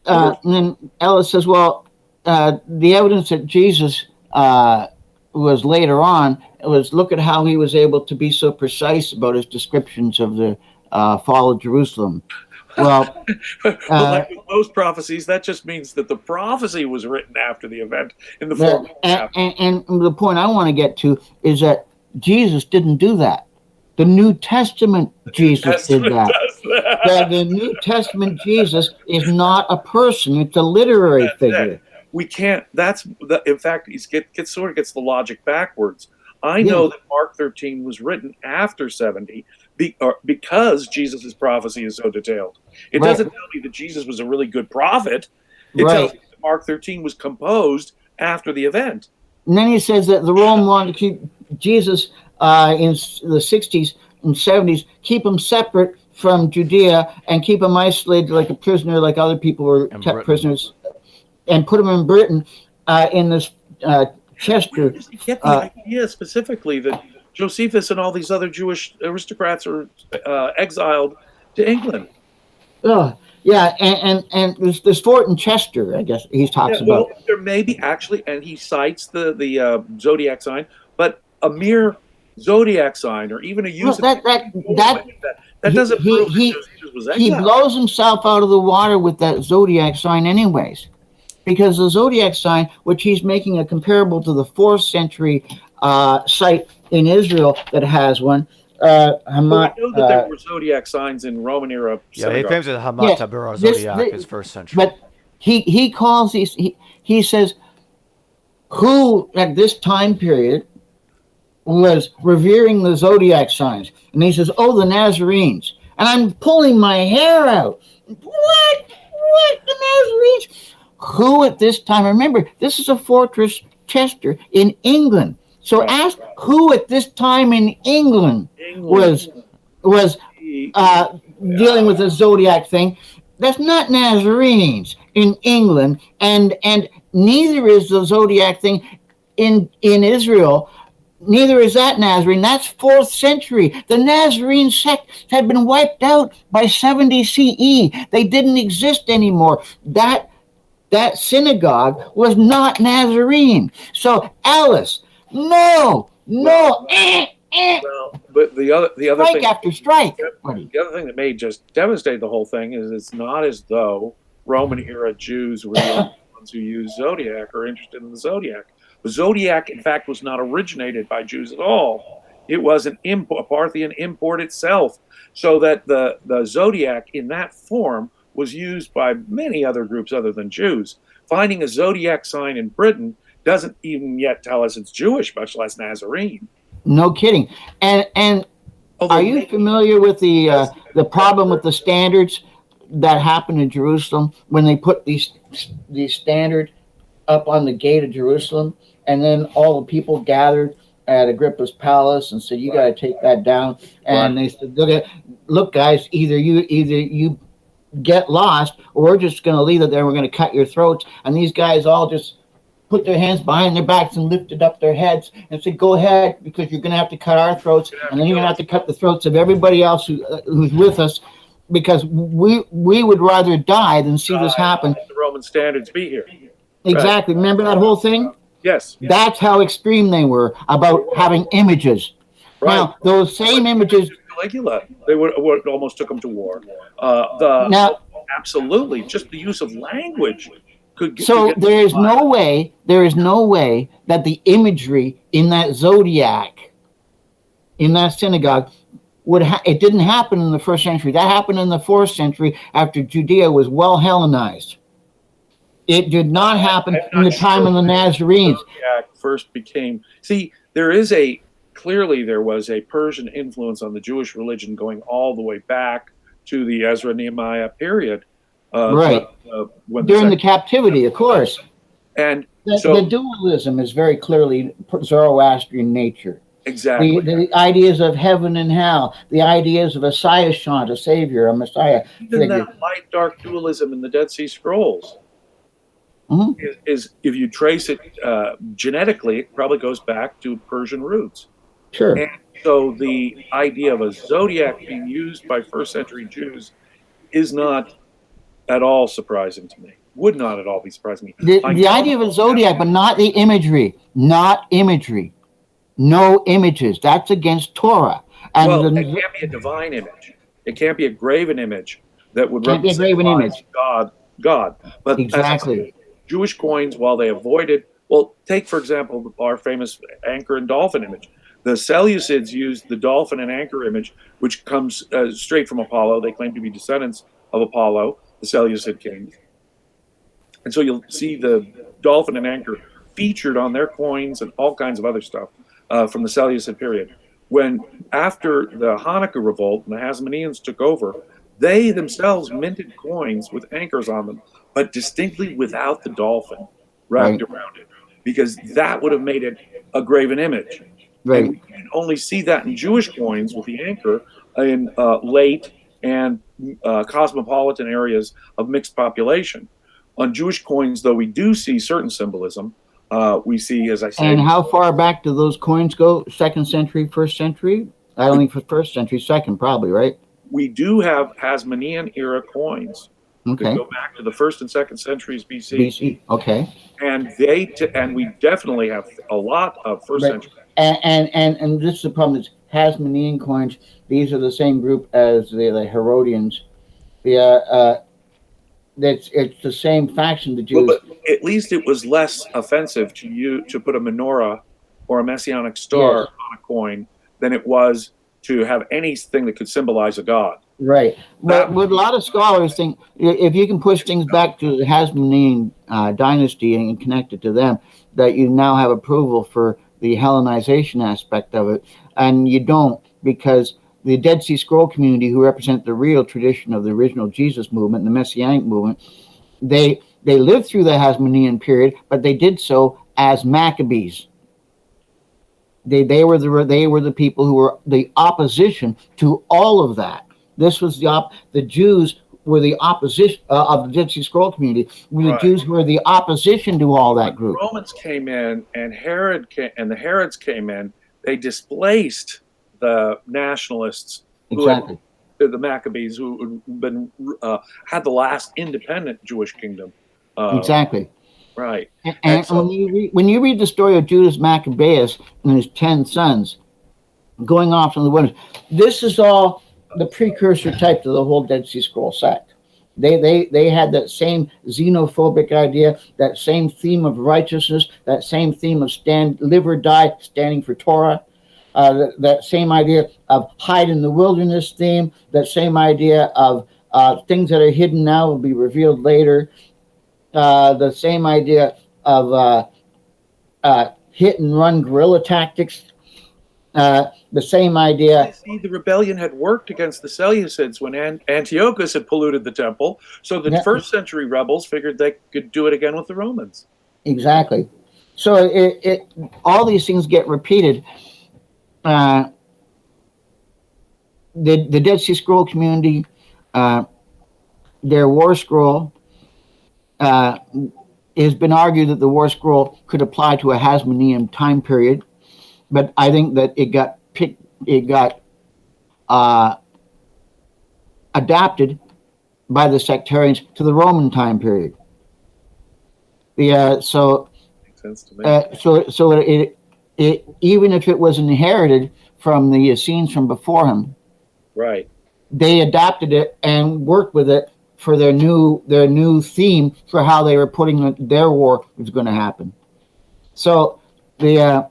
And then Ellis says, well, the evidence that Jesus was later on was, look at how he was able to be so precise about his descriptions of the fall of Jerusalem. Well, like with most prophecies, that just means that the prophecy was written after the event in the form of and the point I want to get to is that Jesus didn't do that. The New Testament Jesus did that. The New Testament Jesus is not a person; it's a literary figure. We can't. In fact, he gets the logic backwards. I know that Mark 13 was written after 70 because Jesus' prophecy is so detailed. It doesn't tell me that Jesus was a really good prophet. It tells me that Mark 13 was composed after the event. And then he says that the Rome wanted to keep Jesus in the 60s and 70s, keep him separate from Judea and keep him isolated like a prisoner, like other people were kept prisoners, and put him in Britain in this Chester. Where does he get the idea specifically that Josephus and all these other Jewish aristocrats are exiled to England? Oh, yeah, and this fort in Chester, I guess he talks about. There may be actually, and he cites the Zodiac sign, but a mere Zodiac sign or even a use of that doesn't prove that Josephus was exiled. He blows himself out of the water with that Zodiac sign anyways. Because the Zodiac sign, which he's making a comparable to the 4th century site in Israel that has one, Hammat. We know that there were Zodiac signs in Roman era. Yeah, he claims that Hammat Tabura Zodiac is 1st century. But he calls these. He says, who at this time period was revering the Zodiac signs, and he says, oh, the Nazarenes, and I'm pulling my hair out. What the Nazarenes? Who at this time, remember, this is a fortress, Chester, in England. So ask who at this time in England was dealing with the Zodiac thing. That's not Nazarenes in England, and neither is the Zodiac thing in Israel. Neither is that Nazarene. That's 4th century. The Nazarene sect had been wiped out by 70 CE. They didn't exist anymore. That synagogue was not Nazarene. So Alice, no. Well, but the other strike thing after strike. The other thing that may just devastate the whole thing is it's not as though Roman era Jews were the only ones who used Zodiac or interested in the Zodiac. The Zodiac, in fact, was not originated by Jews at all. It was a Parthian import itself, so that the Zodiac in that form was used by many other groups other than Jews. Finding a Zodiac sign in Britain doesn't even yet tell us it's Jewish, much less Nazarene. No kidding. And are you familiar with the problem with the standards that happened in Jerusalem when they put these standard up on the gate of Jerusalem, and then all the people gathered at Agrippa's palace and said, "You got to take that down." And they said, "Look, guys, either you get lost, or we're just going to leave it there. We're going to cut your throats." And these guys all just put their hands behind their backs and lifted up their heads and said, "Go ahead, because you're going to have to cut our throats, and then you're going to have to cut the throats of everybody else who's with us, because we would rather die than see this happen." The Roman standards be here. Exactly. Right. Remember that whole thing? Yes. That's how extreme they were about having images. Right. Now, those same images. Caligula, they would almost took them to war. Absolutely, just the use of language could. There is no way that the imagery in that Zodiac, in that synagogue, it didn't happen in the 1st century. That happened in the 4th century after Judea was well Hellenized. It did not happen in the time of the Nazarenes. Zodiac first became. See, there was a Persian influence on the Jewish religion going all the way back to the Ezra Nehemiah period. Right. During the captivity, of course. And the dualism is very clearly Zoroastrian nature. Exactly. The ideas of heaven and hell, the ideas of a Sayashant, a savior, a Messiah. Even that light-dark dualism in the Dead Sea Scrolls is, if you trace it genetically, it probably goes back to Persian roots. Sure. And so the idea of a zodiac being used by first century Jews is not at all surprising to me. Would not at all be surprising to me. The idea of a zodiac, but not the imagery. Not imagery. No images. That's against Torah. And well, it can't be a divine image. It can't be a graven image that would can't be a graven image. God. But exactly. Jewish coins, while they avoided, well, take for example our famous anchor and dolphin image. The Seleucids used the dolphin and anchor image, which comes straight from Apollo. They claim to be descendants of Apollo, the Seleucid kings. And so you'll see the dolphin and anchor featured on their coins and all kinds of other stuff from the Seleucid period. When after the Hanukkah revolt and the Hasmoneans took over, they themselves minted coins with anchors on them, but distinctly without the dolphin wrapped around it, because that would have made it a graven image. Right. And we can only see that in Jewish coins with the anchor in late and cosmopolitan areas of mixed population. On Jewish coins, though, we do see certain symbolism. We see, as I said. And how far back do those coins go? 2nd century, 1st century? I don't think for 1st century, 2nd probably, right? We do have Hasmonean era coins that go back to the 1st and 2nd centuries BC. BC, okay. And and we definitely have a lot of 1st century. And this is the problem: is Hasmonean coins. These are the same group as the Herodians. It's the same faction, the Jews. Well, but at least it was less offensive to you to put a menorah or a messianic star on a coin than it was to have anything that could symbolize a god. Right. But a lot of scholars think if you can push things back to the Hasmonean dynasty and connect it to them, that you now have approval for the Hellenization aspect of it. And you don't, because the Dead Sea Scroll community, who represent the real tradition of the original Jesus movement, the Messianic movement, they lived through the Hasmonean period, but they did so as Maccabees. They were the people who were the opposition to all of that. This was the Jews were the opposition of the Dead Sea Scroll community. The Jews were the opposition to all that group. The Romans came in, and the Herods came in. They displaced the nationalists, exactly, the Maccabees, who had the last independent Jewish kingdom. Exactly. Right. And so, when you read the story of Judas Maccabeus and his 10 sons going off in the wilderness, this is all the precursor type to the whole Dead Sea Scroll sect. They had that same xenophobic idea, that same theme of righteousness, that same theme of live or die, standing for Torah. That same idea of hide in the wilderness theme, that same idea of things that are hidden now will be revealed later, the same idea of hit and run guerrilla tactics, the same idea. See, the rebellion had worked against the Seleucids when Antiochus had polluted the temple, so the 1st century rebels figured they could do it again with the Romans. Exactly. So all these things get repeated. The Dead Sea Scroll community, their War Scroll, has been argued that the War Scroll could apply to a Hasmonean time period, but I think that it got adapted by the sectarians to the Roman time period. So makes sense to me. So it even if it was inherited from the Essenes from before him, right? They adapted it and worked with it for their new theme for how they were putting their war was going to happen. So I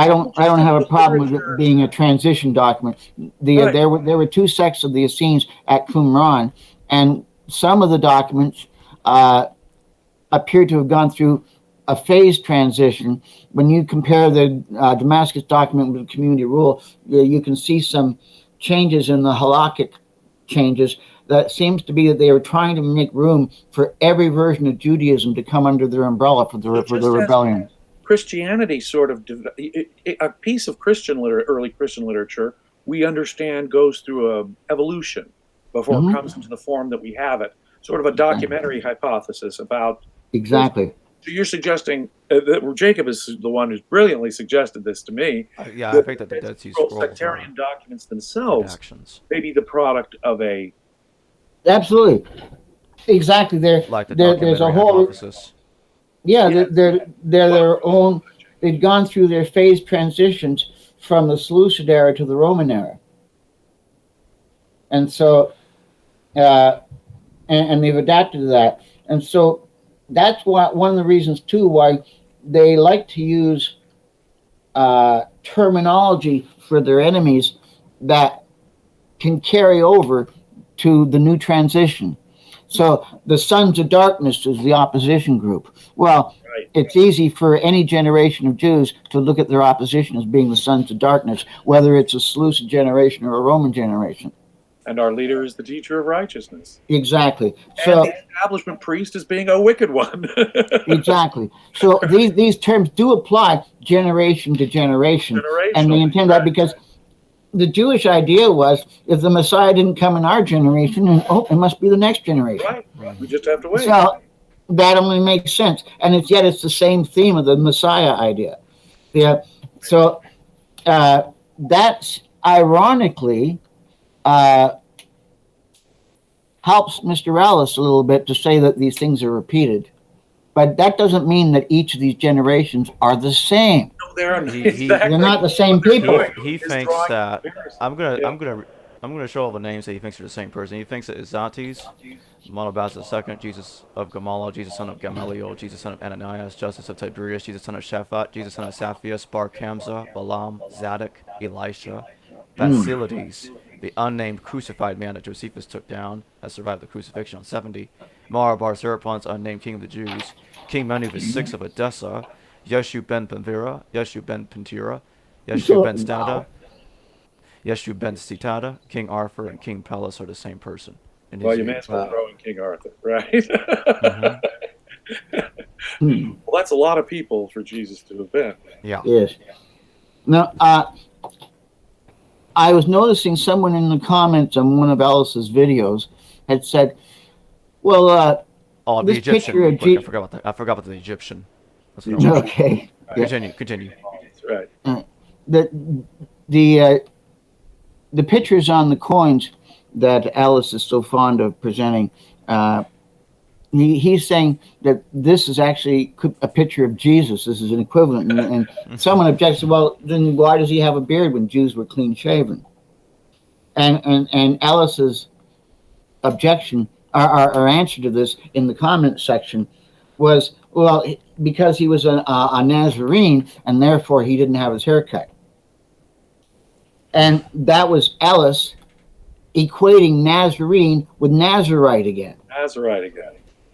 don't have a problem with it being a transition document. There were 2 sects of the Essenes at Qumran, and some of the documents appear to have gone through a phased transition. When you compare the Damascus document with the community rule, you can see some changes in the halakhic changes. That seems to be that they were trying to make room for every version of Judaism to come under their umbrella for the rebellion. Christianity sort of a piece of early Christian literature, we understand goes through a evolution before it comes into the form that we have it. Sort of a documentary hypothesis about exactly So you're suggesting that Jacob is the one who's brilliantly suggested this to me. Yeah, I think that the Dead Sea Scrolls sectarian documents themselves redactions. may be the product of a. Absolutely, exactly. Like the There's a whole. hypothesis. Yeah, they're their own. They've gone through their phase transitions from the Seleucid era to the Roman era, and so, and they've adapted to that, and so that's why one of the reasons too why they like to use terminology for their enemies that can carry over to the new transition. So the Sons of Darkness is the opposition group. Well, it's easy for any generation of Jews to look at their opposition as being the Sons of Darkness, whether it's a Seleucid generation or a Roman generation. And our leader is the teacher of righteousness. Exactly. So the establishment priest is being a wicked one. Exactly. So these terms do apply generation to generation. And they intend that because the Jewish idea was if the Messiah didn't come in our generation, then, it must be the next generation. Right. We just have to wait. So that only makes sense. And it's the same theme of the Messiah idea. Yeah. So that's ironically helps Mr. Ellis a little bit to say that these things are repeated. But that doesn't mean that each of these generations are the same. No, they are not. They're not the same people. He thinks that I'm gonna show all the names that he thinks are the same person. He thinks that Izates, Monobas II, Jesus of Gamala, Jesus son of Gamaliel, Jesus son of Ananias, Justice of Tiberius, Jesus son of Shaphat, Jesus son of Saphias, Bar Kamza, Balaam, Zadok, Elisha, Basilides, the unnamed crucified man that Josephus took down, has survived the crucifixion on 70. Mara Bar Serapon's unnamed king of the Jews, King Menuvus VI of Edessa, Yeshu ben Panvira, Yeshu ben Pentira, Yeshu ben Stada, Yeshu ben Sitada, King Arthur, and King Pelus are the same person. Well, you may as well throw in King Arthur, right? Mm-hmm. Well, that's a lot of people for Jesus to have been. Yeah. Yes. Now, I was noticing someone in the comments on one of Ellis's videos had said, well, the Egyptian. I forgot about the Egyptian. Okay. Continue. That's right. The pictures on the coins that Ellis is so fond of presenting, he's saying that this is actually a picture of Jesus. This is an equivalent. And someone objects, well, then why does he have a beard when Jews were clean shaven? And Ellis's objection, our answer to this in the comment section was, well, because he was a Nazarene and therefore he didn't have his hair cut. And that was Ellis equating Nazarene with Nazirite again. Nazirite again.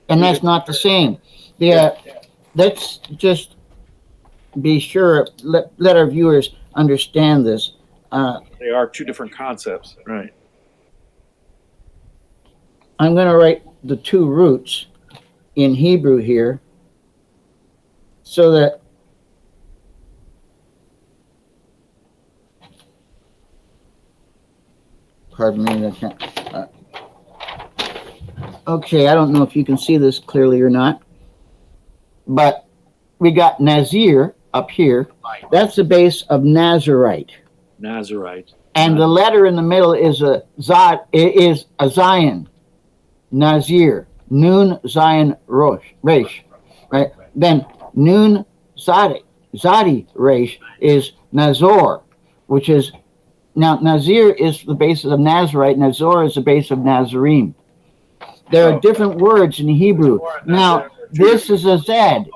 And that's not the same. Let's just be sure, let our viewers understand this. They are two different concepts, right? I'm going to write the two roots in Hebrew here so that pardon me, I can't. Okay, I don't know if you can see this clearly or not, but we got Nazir up here. That's the base of Nazirite. Nazirite. And the letter in the middle is a Zion. Nazir. Nun Zion Resh. Right? Then Nun Zadi Resh is Nazor, which is, now Nazir is the basis of Nazirite, Nazor is the base of Nazarene. There are different words in Hebrew. Now, this is a Z.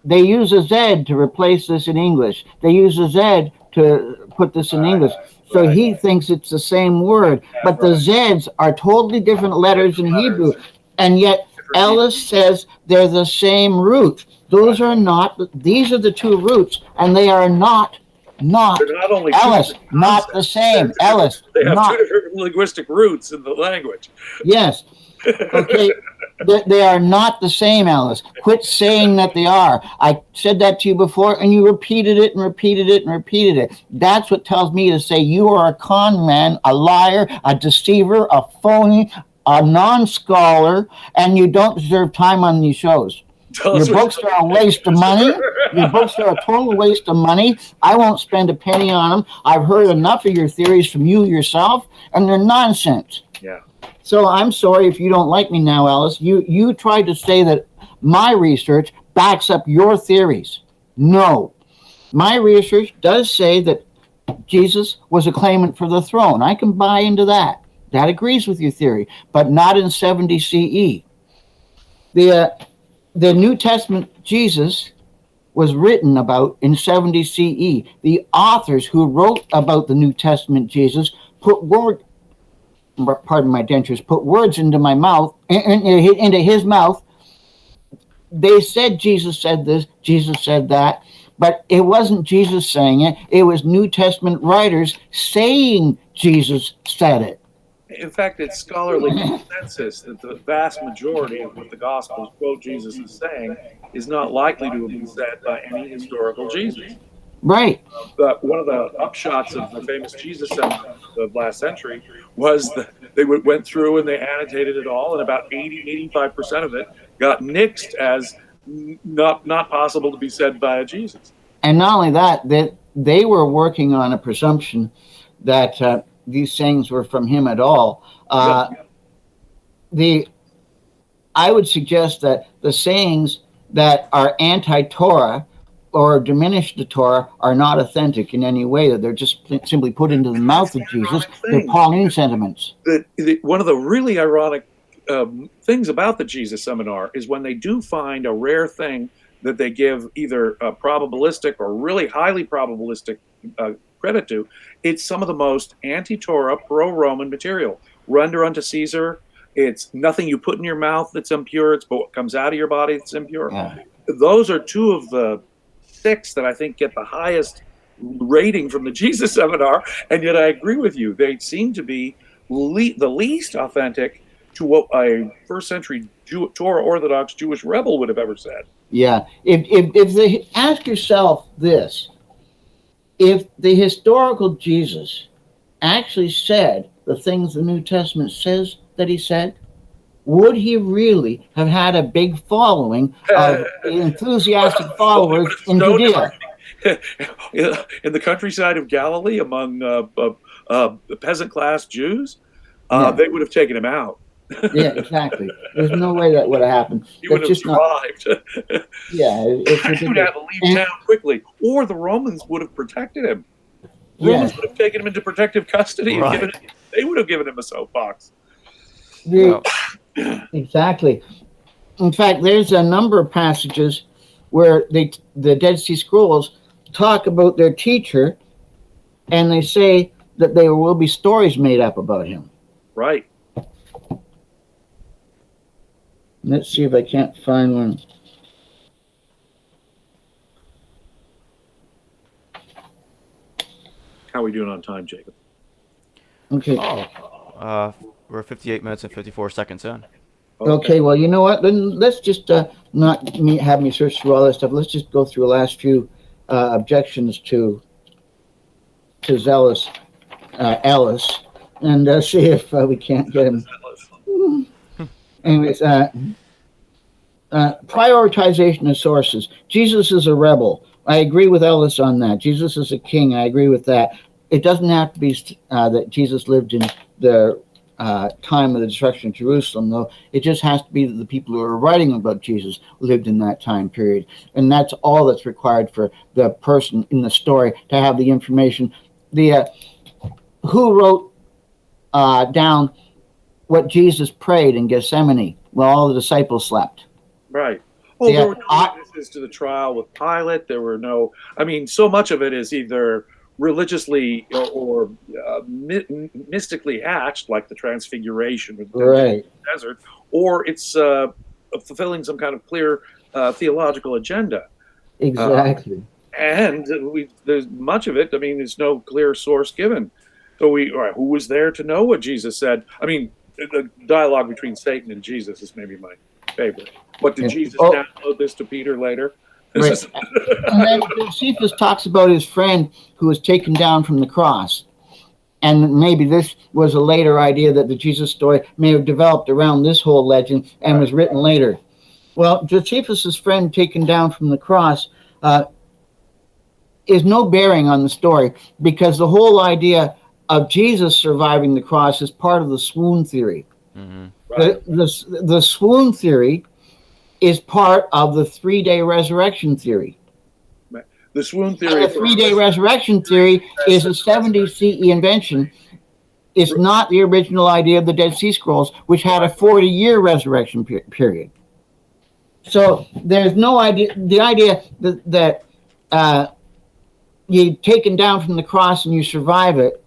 They use a Z to replace this in English. They use a Z to put this in English. So he thinks it's the same word. But the Zs are totally different letters in Hebrew. And yet Ellis says they're the same root. Those are not, these are the two roots, and they are not only Ellis, not the same. Ellis, they have not. two different linguistic roots in the language. Yes. Okay. They are not the same, Ellis. Quit saying that they are. I said that to you before, and you repeated it and repeated it and repeated it. That's what tells me to say you are a con man, a liar, a deceiver, a phony, a non-scholar, and you don't deserve time on these shows. Tell Your us what books are a waste of money. Your books are a total waste of money. I won't spend a penny on them. I've heard enough of your theories from you yourself, and they're nonsense. Yeah. So I'm sorry if you don't like me now, Alice. You tried to say that my research backs up your theories. No. My research does say that Jesus was a claimant for the throne. I can buy into that. That agrees with your theory, but not in 70 CE. The New Testament Jesus was written about in 70 CE. The authors who wrote about the New Testament Jesus put words into my mouth, into his mouth. They said Jesus said this, Jesus said that, but it wasn't Jesus saying it. It was New Testament writers saying Jesus said it. In fact, it's scholarly consensus that the vast majority of what the Gospels quote Jesus is saying is not likely to have been said by any historical Jesus. Right. But one of the upshots of the famous Jesus seminar of last century was that they went through and they annotated it all, and about 85% of it got nixed as not possible to be said by a Jesus. And not only that, they were working on a presumption that these sayings were from him at all. I would suggest that the sayings that are anti-Torah or diminish the Torah are not authentic in any way, that they're just simply put into the mouth of Jesus. They're Pauline sentiments. One of the really ironic things about the Jesus seminar is when they do find a rare thing that they give either a probabilistic or really highly probabilistic credit to, it's some of the most anti-Torah, pro-Roman material. Render unto Caesar. It's nothing you put in your mouth that's impure. It's what comes out of your body that's impure. Yeah. Those are two of the 6 that I think get the highest rating from the Jesus seminar, and yet I agree with you. They seem to be the least authentic to what a first century Torah Orthodox Jewish rebel would have ever said. Yeah. If they ask yourself this, if the historical Jesus actually said the things the New Testament says that he said, would he really have had a big following of enthusiastic followers in Judea? In the countryside of Galilee among the peasant class Jews, they would have taken him out. Yeah, exactly. There's no way that would have happened. He would have survived. Yeah. He would have to leave town quickly, or the Romans would have protected him. The Romans would have taken him into protective custody. Right. And they would have given him a soapbox. Exactly. In fact, there's a number of passages where the Dead Sea Scrolls talk about their teacher, and they say that there will be stories made up about him. Right. Let's see if I can't find one. How are we doing on time, Jacob? Okay. We're 58 minutes and 54 seconds in. Okay, well, you know what? Then let's just not have me search through all that stuff. Let's just go through the last few objections to Zealous Ellis and see if we can't get him. Anyways, prioritization of sources. Jesus is a rebel. I agree with Ellis on that. Jesus is a king. I agree with that. It doesn't have to be that Jesus lived in the time of the destruction of Jerusalem, though. It just has to be that the people who are writing about Jesus lived in that time period. And that's all that's required for the person in the story to have the information. Who wrote down what Jesus prayed in Gethsemane while all the disciples slept? Right. Well, there were no witnesses to the trial with Pilate. There were no, so much of it is either religiously or mystically hatched, like the Transfiguration with the desert, or it's fulfilling some kind of clear theological agenda. Exactly. And there's much of it, there's no clear source given. So who was there to know what Jesus said? The dialogue between Satan and Jesus is maybe my favorite. But did Jesus download this to Peter later? Right. And then Josephus talks about his friend who was taken down from the cross. And maybe this was a later idea that the Jesus story may have developed around this whole legend and was written later. Well, Josephus's friend taken down from the cross is no bearing on the story, because the whole idea of Jesus surviving the cross is part of the swoon theory. Mm-hmm. Right. The swoon theory is part of the 3-day resurrection theory. The swoon And theory. the 3-day resurrection theory is a 70 CE invention. It's not the original idea of the Dead Sea Scrolls, which had a 40-year resurrection period. So there's no idea. The idea that you're taken down from the cross and you survive it,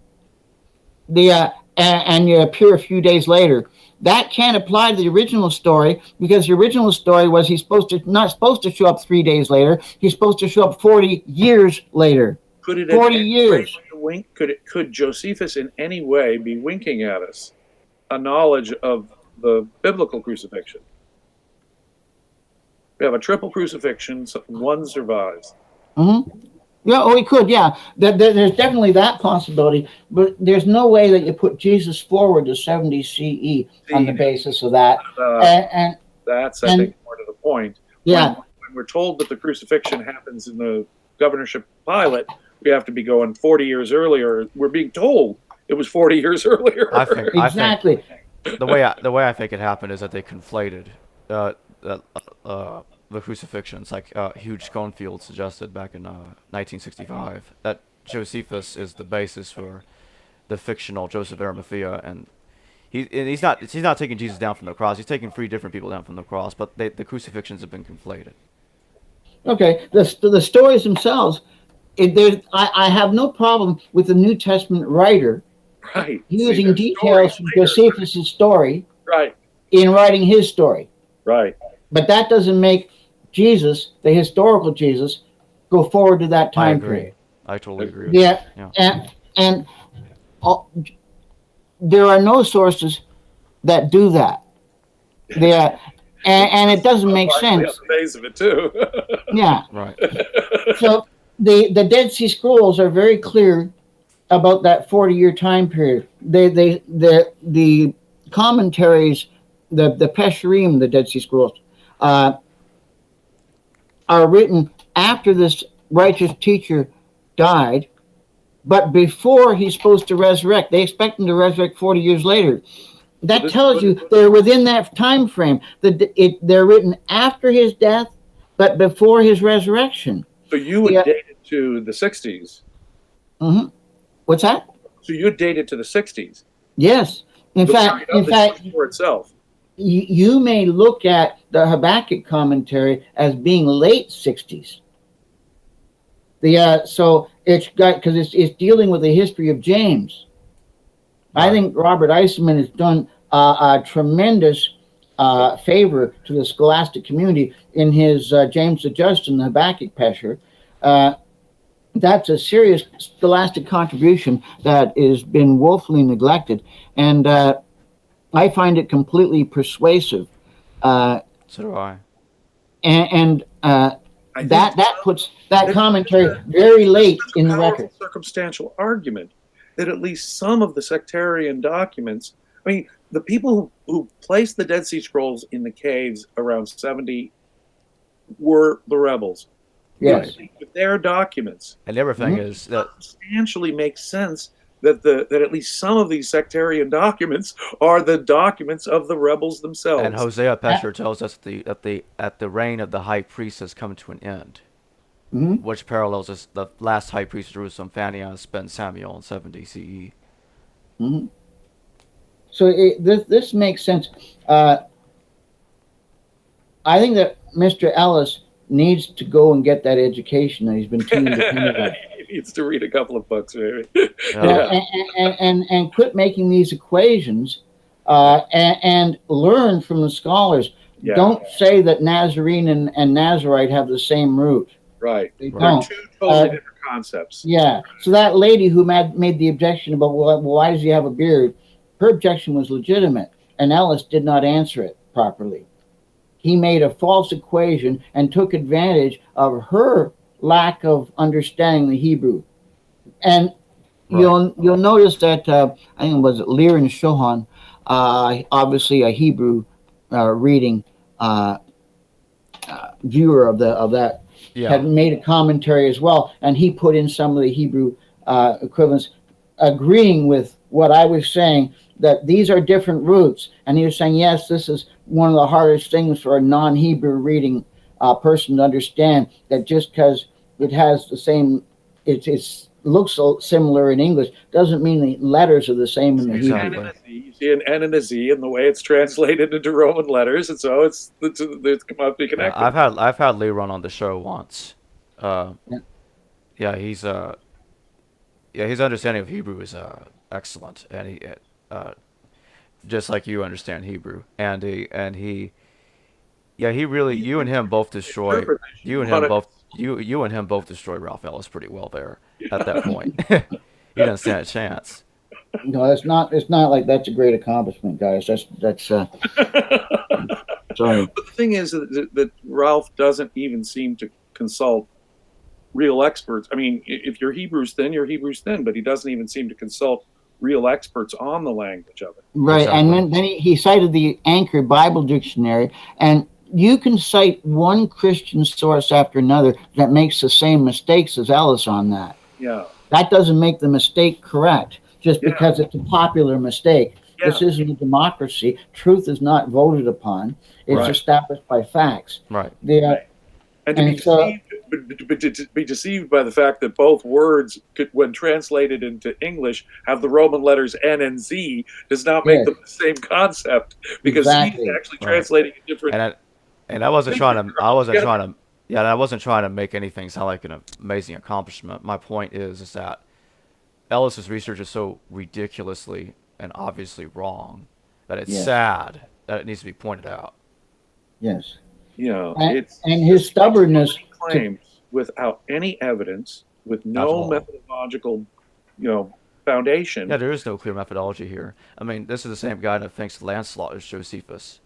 and you appear a few days later, that can't apply to the original story, because the original story was he's not supposed to show up 3 days later. He's supposed to show up 40 years later. Could it 40 years. Could Josephus in any way be winking at us a knowledge of the biblical crucifixion? We have a triple crucifixion, one survives. Mm-hmm. Yeah, oh, he could, yeah. There's definitely that possibility, but there's no way that you put Jesus forward to 70 CE on the basis of that. And that's, I think, more to the point. Yeah. When we're told that the crucifixion happens in the governorship of Pilate, we have to be going 40 years earlier. We're being told it was 40 years earlier. Exactly. The way I think it happened is that they conflated the crucifixions, like Hugh Schoenfield suggested back in 1965, that Josephus is the basis for the fictional Joseph Arimathea, and he's not taking Jesus down from the cross. He's taking 3 different people down from the cross, but the crucifixions have been conflated. Okay, the stories themselves, I have no problem with the New Testament writer using details from Josephus' story in writing his story. Right. But that doesn't make Jesus, the historical Jesus, go forward to that time period. I totally agree. Yeah. And there are no sources that do that. And it doesn't make sense. On the base of it too. Yeah. Right. So the Dead Sea Scrolls are very clear about that 40-year time period. The commentaries, the Pesherim, the Dead Sea Scrolls, are written after this righteous teacher died, but before he's supposed to resurrect. They expect him to resurrect 40 years later. That tells you they're within that time frame. They're written after his death, but before his resurrection. So you would date it to the 60s. Mm-hmm. What's that? So you date it to the 60s. Yes. In fact, for itself. You may look at the Habakkuk commentary as being late 60s. So it's got, because it's dealing with the history of James. I think Robert Eisenman has done a tremendous favor to the scholastic community in his James the Just and the Habakkuk Pesher. That's a serious scholastic contribution that has been woefully neglected, and I find it completely persuasive. So do I. And that puts that commentary very late in the record. Circumstantial argument that at least some of the sectarian documents, I mean, the people who placed the Dead Sea Scrolls in the caves around 70 were the rebels. Yes. With their documents. And everything is that substantially makes sense that at least some of these sectarian documents are the documents of the rebels themselves. And Hosea Pesher tells us that the reign of the high priest has come to an end, which parallels the last high priest of Jerusalem, Phinehas ben Samuel, in 70 CE. Mm-hmm. So this makes sense. I think that Mr. Ellis needs to go and get that education that he's been too independent of. He needs to read a couple of books, maybe. And quit making these equations and learn from the scholars. Yeah. Don't say that Nazarene and Nazirite have the same root. Right. They're two totally different concepts. Yeah. So that lady who made the objection about, well, why does he have a beard? Her objection was legitimate, and Ellis did not answer it properly. He made a false equation and took advantage of her lack of understanding the Hebrew. And you'll notice that, I think it was Lear and Shohan, obviously a Hebrew reading, viewer of that Yeah. had made a commentary as well, and he put in some of the Hebrew equivalents, agreeing with what I was saying, that these are different roots. And he was saying, yes, this is one of the hardest things for a non-Hebrew reading person to understand, that just because it has the same, it looks so similar in English, doesn't mean the letters are the same in the Exactly. Hebrew. You see an N and a Z in the way it's translated into Roman letters, and so it must be Yeah, connected. I've had Lee Run on the show once. Yeah. Yeah, his understanding of Hebrew is excellent, and he just like you understand Hebrew, he really, you and him both destroy Interpret this. you and him both you and him both destroy Ralph Ellis pretty well there at that point. He doesn't stand a chance. No, it's not like that's a great accomplishment, guys. That's sorry. But the thing is that Ralph doesn't even seem to consult real experts. I mean, if you're Hebrew's thin, you're Hebrew's thin, but he doesn't even seem to consult real experts on the language of it. Right, Exactly. and then he cited the Anchor Bible Dictionary, and you can cite one Christian source after another that makes the same mistakes as Ellis on that. Yeah. That doesn't make the mistake correct, just Yeah. because it's a popular mistake. Yeah. This isn't a democracy. Truth is not voted upon. It's Right. established by facts. Right. Right. And to be deceived by the fact that both words, when translated into English, have the Roman letters N and Z, does not make them the same concept, because Exactly. Z is actually translating a different. And I wasn't trying to make anything sound like an amazing accomplishment. My point is that Ellis's research is so ridiculously and obviously wrong that it's sad that it needs to be pointed out. Yes. You know, and his stubbornness claims without any evidence, with no methodological, foundation. Yeah, there is no clear methodology here. I mean, this is the same guy that thinks Lancelot is Josephus.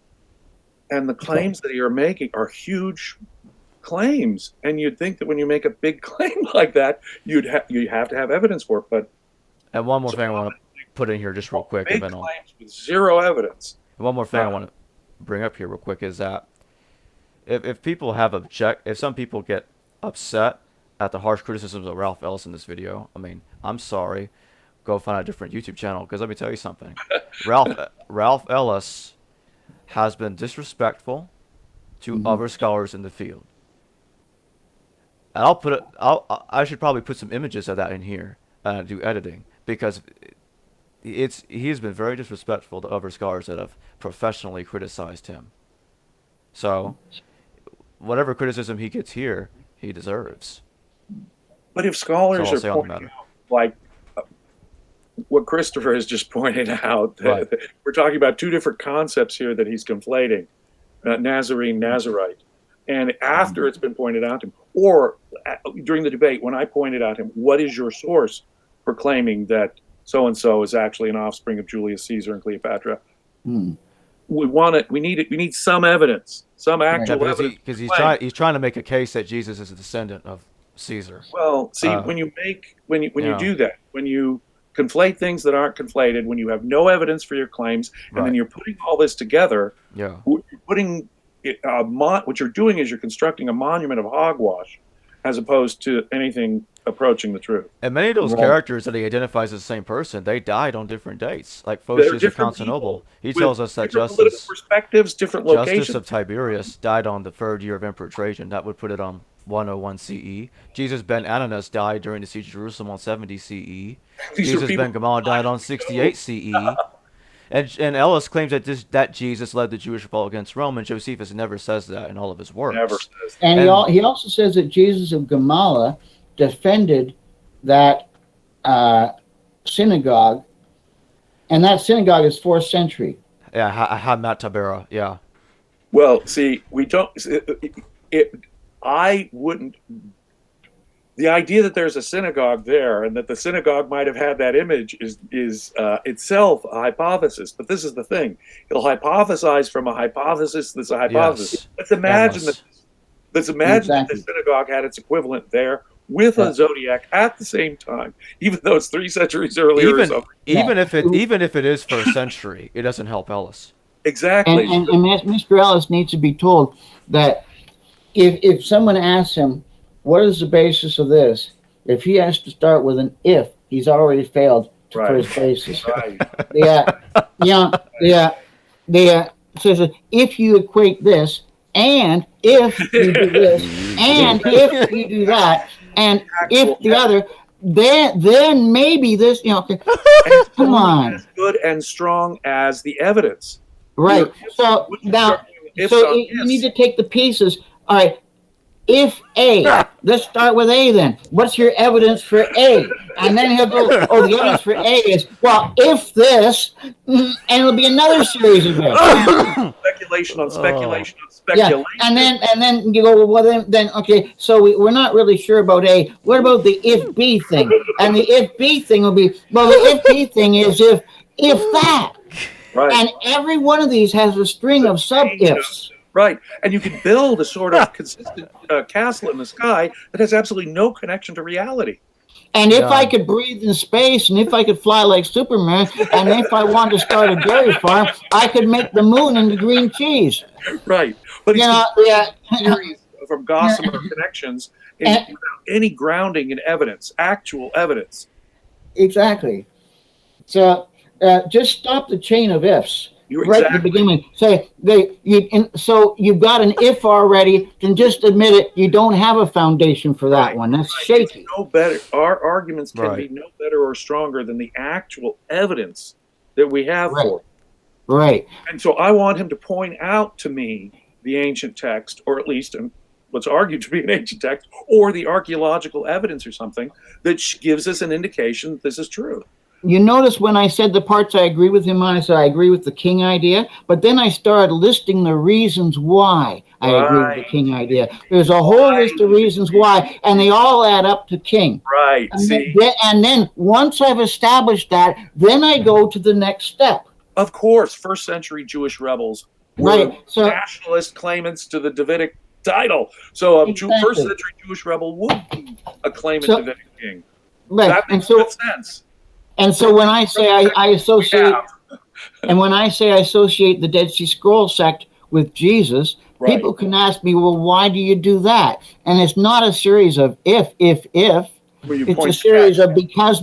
And the claims that you're making are huge claims, and you'd think that when you make a big claim like that, you have to have evidence for it. But And one more thing I want to put in here just real quick. big claims with zero evidence. One more thing I want to bring up here real quick is that if people have if some people get upset at the harsh criticisms of Ralph Ellis in this video, I mean, I'm sorry. Go find a different YouTube channel, because let me tell you something. Ralph Ellis has been disrespectful to other scholars in the field. And I should probably put some images of that in here and do editing, because he has been very disrespectful to other scholars that have professionally criticized him. So whatever criticism he gets here, he deserves. But if scholars That's all are I'll say on the pointing out, like what Christopher has just pointed out, Right. we're talking about two different concepts here that he's conflating, Nazarene, Nazirite. And after it's been pointed out to him, or during the debate, when I pointed out to him, what is your source for claiming that so-and-so is actually an offspring of Julius Caesar and Cleopatra? We need some evidence, some actual evidence. Because he's trying to make a case that Jesus is a descendant of Caesar. Well, see, when you do that, when you conflate things that aren't conflated, when you have no evidence for your claims, and then you're putting all this together, what you're doing is you're constructing a monument of hogwash, as opposed to anything approaching the truth. And many of those characters that he identifies as the same person, they died on different dates. Like Photius of Constantinople, he tells us that Justice, perspectives, different locations. Justice of Tiberius died on the 3rd year of Emperor Trajan. That would put it on 101 CE. Jesus ben Ananus died during the siege of Jerusalem on 70 CE. Jesus ben Gamaliel died on 68 CE. And Ellis claims that Jesus led the Jewish revolt against Rome, and Josephus never says that in all of his works. Never says that. And he also says that Jesus of Gamaliel defended that synagogue, and that synagogue is 4th century. Yeah, Hammat Tverya, yeah. Well, see, we don't. I wouldn't. The idea that there's a synagogue there and that the synagogue might have had that image is itself a hypothesis. But this is the thing: he'll hypothesize from a hypothesis that's a hypothesis. Yes. Let's imagine that the synagogue had its equivalent there with a Zodiac at the same time, even though it's 3 centuries earlier. Even if it is 1st century, it doesn't help Ellis. Exactly. And Mr. Ellis needs to be told that if someone asks him, what is the basis of this? If he has to start with an if, he's already failed for his basis. Right. Says if you equate this, and if you do this, and if you do that, and if the other, then maybe this, okay. Come on. As good and strong as the evidence. Right. So now, you need to take the pieces. All right. If A, let's start with A then. What's your evidence for A? And then he'll go, the evidence for A is, well, if this, and it'll be another series of this. Speculation on speculation on speculation. Yeah, and then you go, well, then okay, so we're not really sure about A. What about the if B thing? And the if B thing will be, well, the if B thing is if that. Right. And every one of these has a string of sub-ifs. Right. And you can build a sort of consistent castle in the sky that has absolutely no connection to reality. And if I could breathe in space, and if I could fly like Superman, and if I wanted to start a dairy farm, I could make the moon into green cheese. Right. But series from gossamer connections without any grounding in evidence, actual evidence. Exactly. So just stop the chain of ifs. Right at the beginning, so you've got an if already, then just admit it. You don't have a foundation for that one. That's shaky. It's no better. Our arguments can be no better or stronger than the actual evidence that we have for it. Right. And so I want him to point out to me the ancient text, or at least what's argued to be an ancient text, or the archaeological evidence or something that gives us an indication that this is true. You notice when I said the parts I agree with him on, I said I agree with the king idea, but then I started listing the reasons why I agree with the king idea. There's a whole list of reasons why, and they all add up to king. Right. And then once I've established that, then I go to the next step. Of course, first century Jewish rebels were nationalist claimants to the Davidic title. So first century Jewish rebel would be a claimant Davidic king. Right. That makes good sense. And so when I say I associate, and when I say I associate the Dead Sea Scrolls sect with Jesus, people can ask me, well, why do you do that? And it's not a series of if. It's a series of because.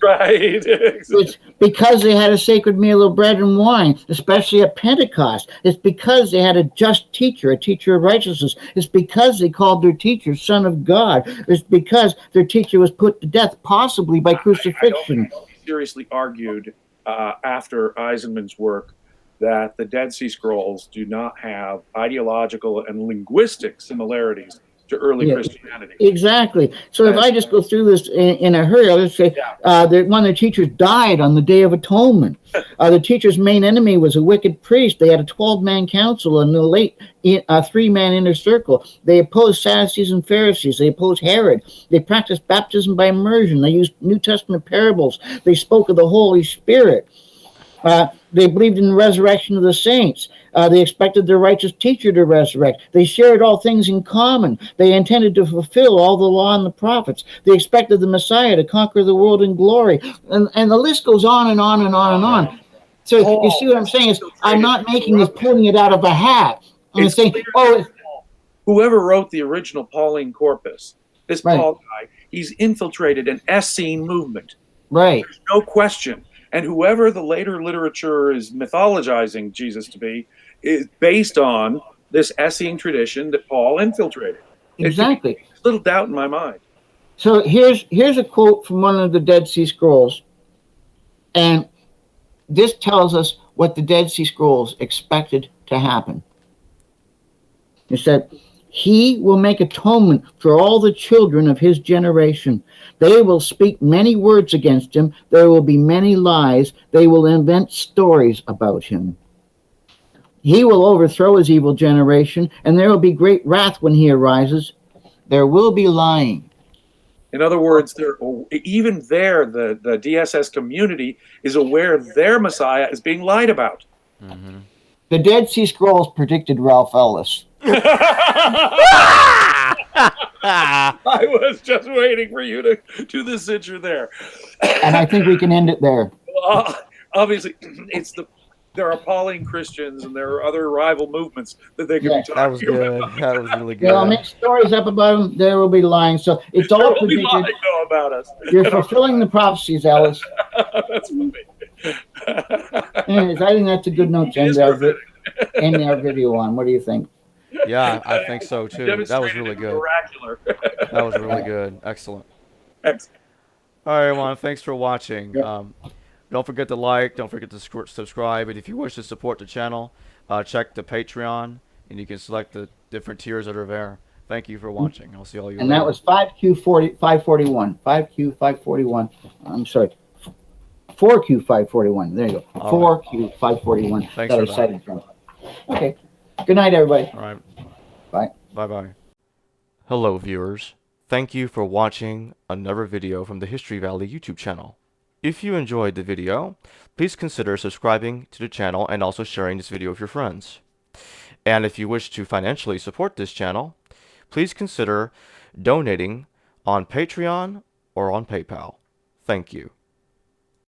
Right. Exactly. It's because they had a sacred meal of bread and wine, especially at Pentecost. It's because they had a just teacher, a teacher of righteousness. It's because they called their teacher Son of God. It's because their teacher was put to death, possibly by crucifixion. I don't seriously argued after Eisenman's work that the Dead Sea Scrolls do not have ideological and linguistic similarities to early Christianity. Exactly. So if I just go through this in a hurry, I'll just say one of the teachers died on the Day of Atonement. The teacher's main enemy was a wicked priest. They had a 12-man council and a 3-man inner circle. They opposed Sadducees and Pharisees. They opposed Herod. They practiced baptism by immersion. They used New Testament parables. They spoke of the Holy Spirit. They believed in the resurrection of the saints. They expected their righteous teacher to resurrect. They shared all things in common. They intended to fulfill all the law and the prophets. They expected the Messiah to conquer the world in glory. And the list goes on and on and on and on. So you see what I'm saying is I'm not making this, pulling it out of a hat. I'm saying, whoever wrote the original Pauline corpus, this Paul guy, he's infiltrated an Essene movement. Right. There's no question. And whoever the later literature is mythologizing Jesus to be is based on this Essene tradition that Paul infiltrated. Exactly. There's little doubt in my mind. So here's a quote from one of the Dead Sea Scrolls. And this tells us what the Dead Sea Scrolls expected to happen. It said, "He will make atonement for all the children of his generation. They will speak many words against him. There will be many lies. They will invent stories about him. He will overthrow his evil generation, and there will be great wrath when he arises. There will be lying." In other words, even there, the DSS community is aware their Messiah is being lied about. Mm-hmm. The Dead Sea Scrolls predicted Ralph Ellis. I was just waiting for you to do the signature there. And I think we can end it there. Obviously, it's the there are appalling Christians and there are other rival movements that they could Yeah, be talking That was good. about. That was really Yeah, I'll good. make stories up about them. There will be lying. So it's There all will be lying predicted. though about us. You're fulfilling the prophecies, Ellis. That's funny. Anyways, I think that's a good note to It is end our video on. What do you think? Yeah, I think so too. That was Demonstrated really it was good. oracular. That was really good. Excellent. Excellent. All right, everyone. Thanks for watching. Yeah. Don't forget to like. Don't forget to subscribe. And if you wish to support the channel, check the Patreon, and you can select the different tiers that are there. Thank you for watching. I'll see all you And later. that was 5Q541. 5Q541. I'm sorry. 4Q541. There you go. All right. 4Q541. Thanks that for I that. cited from. Okay. Good night, everybody. All right. Bye. Bye-bye. Hello, viewers. Thank you for watching another video from the History Valley YouTube channel. If you enjoyed the video, please consider subscribing to the channel and also sharing this video with your friends. And if you wish to financially support this channel, please consider donating on Patreon or on PayPal. Thank you.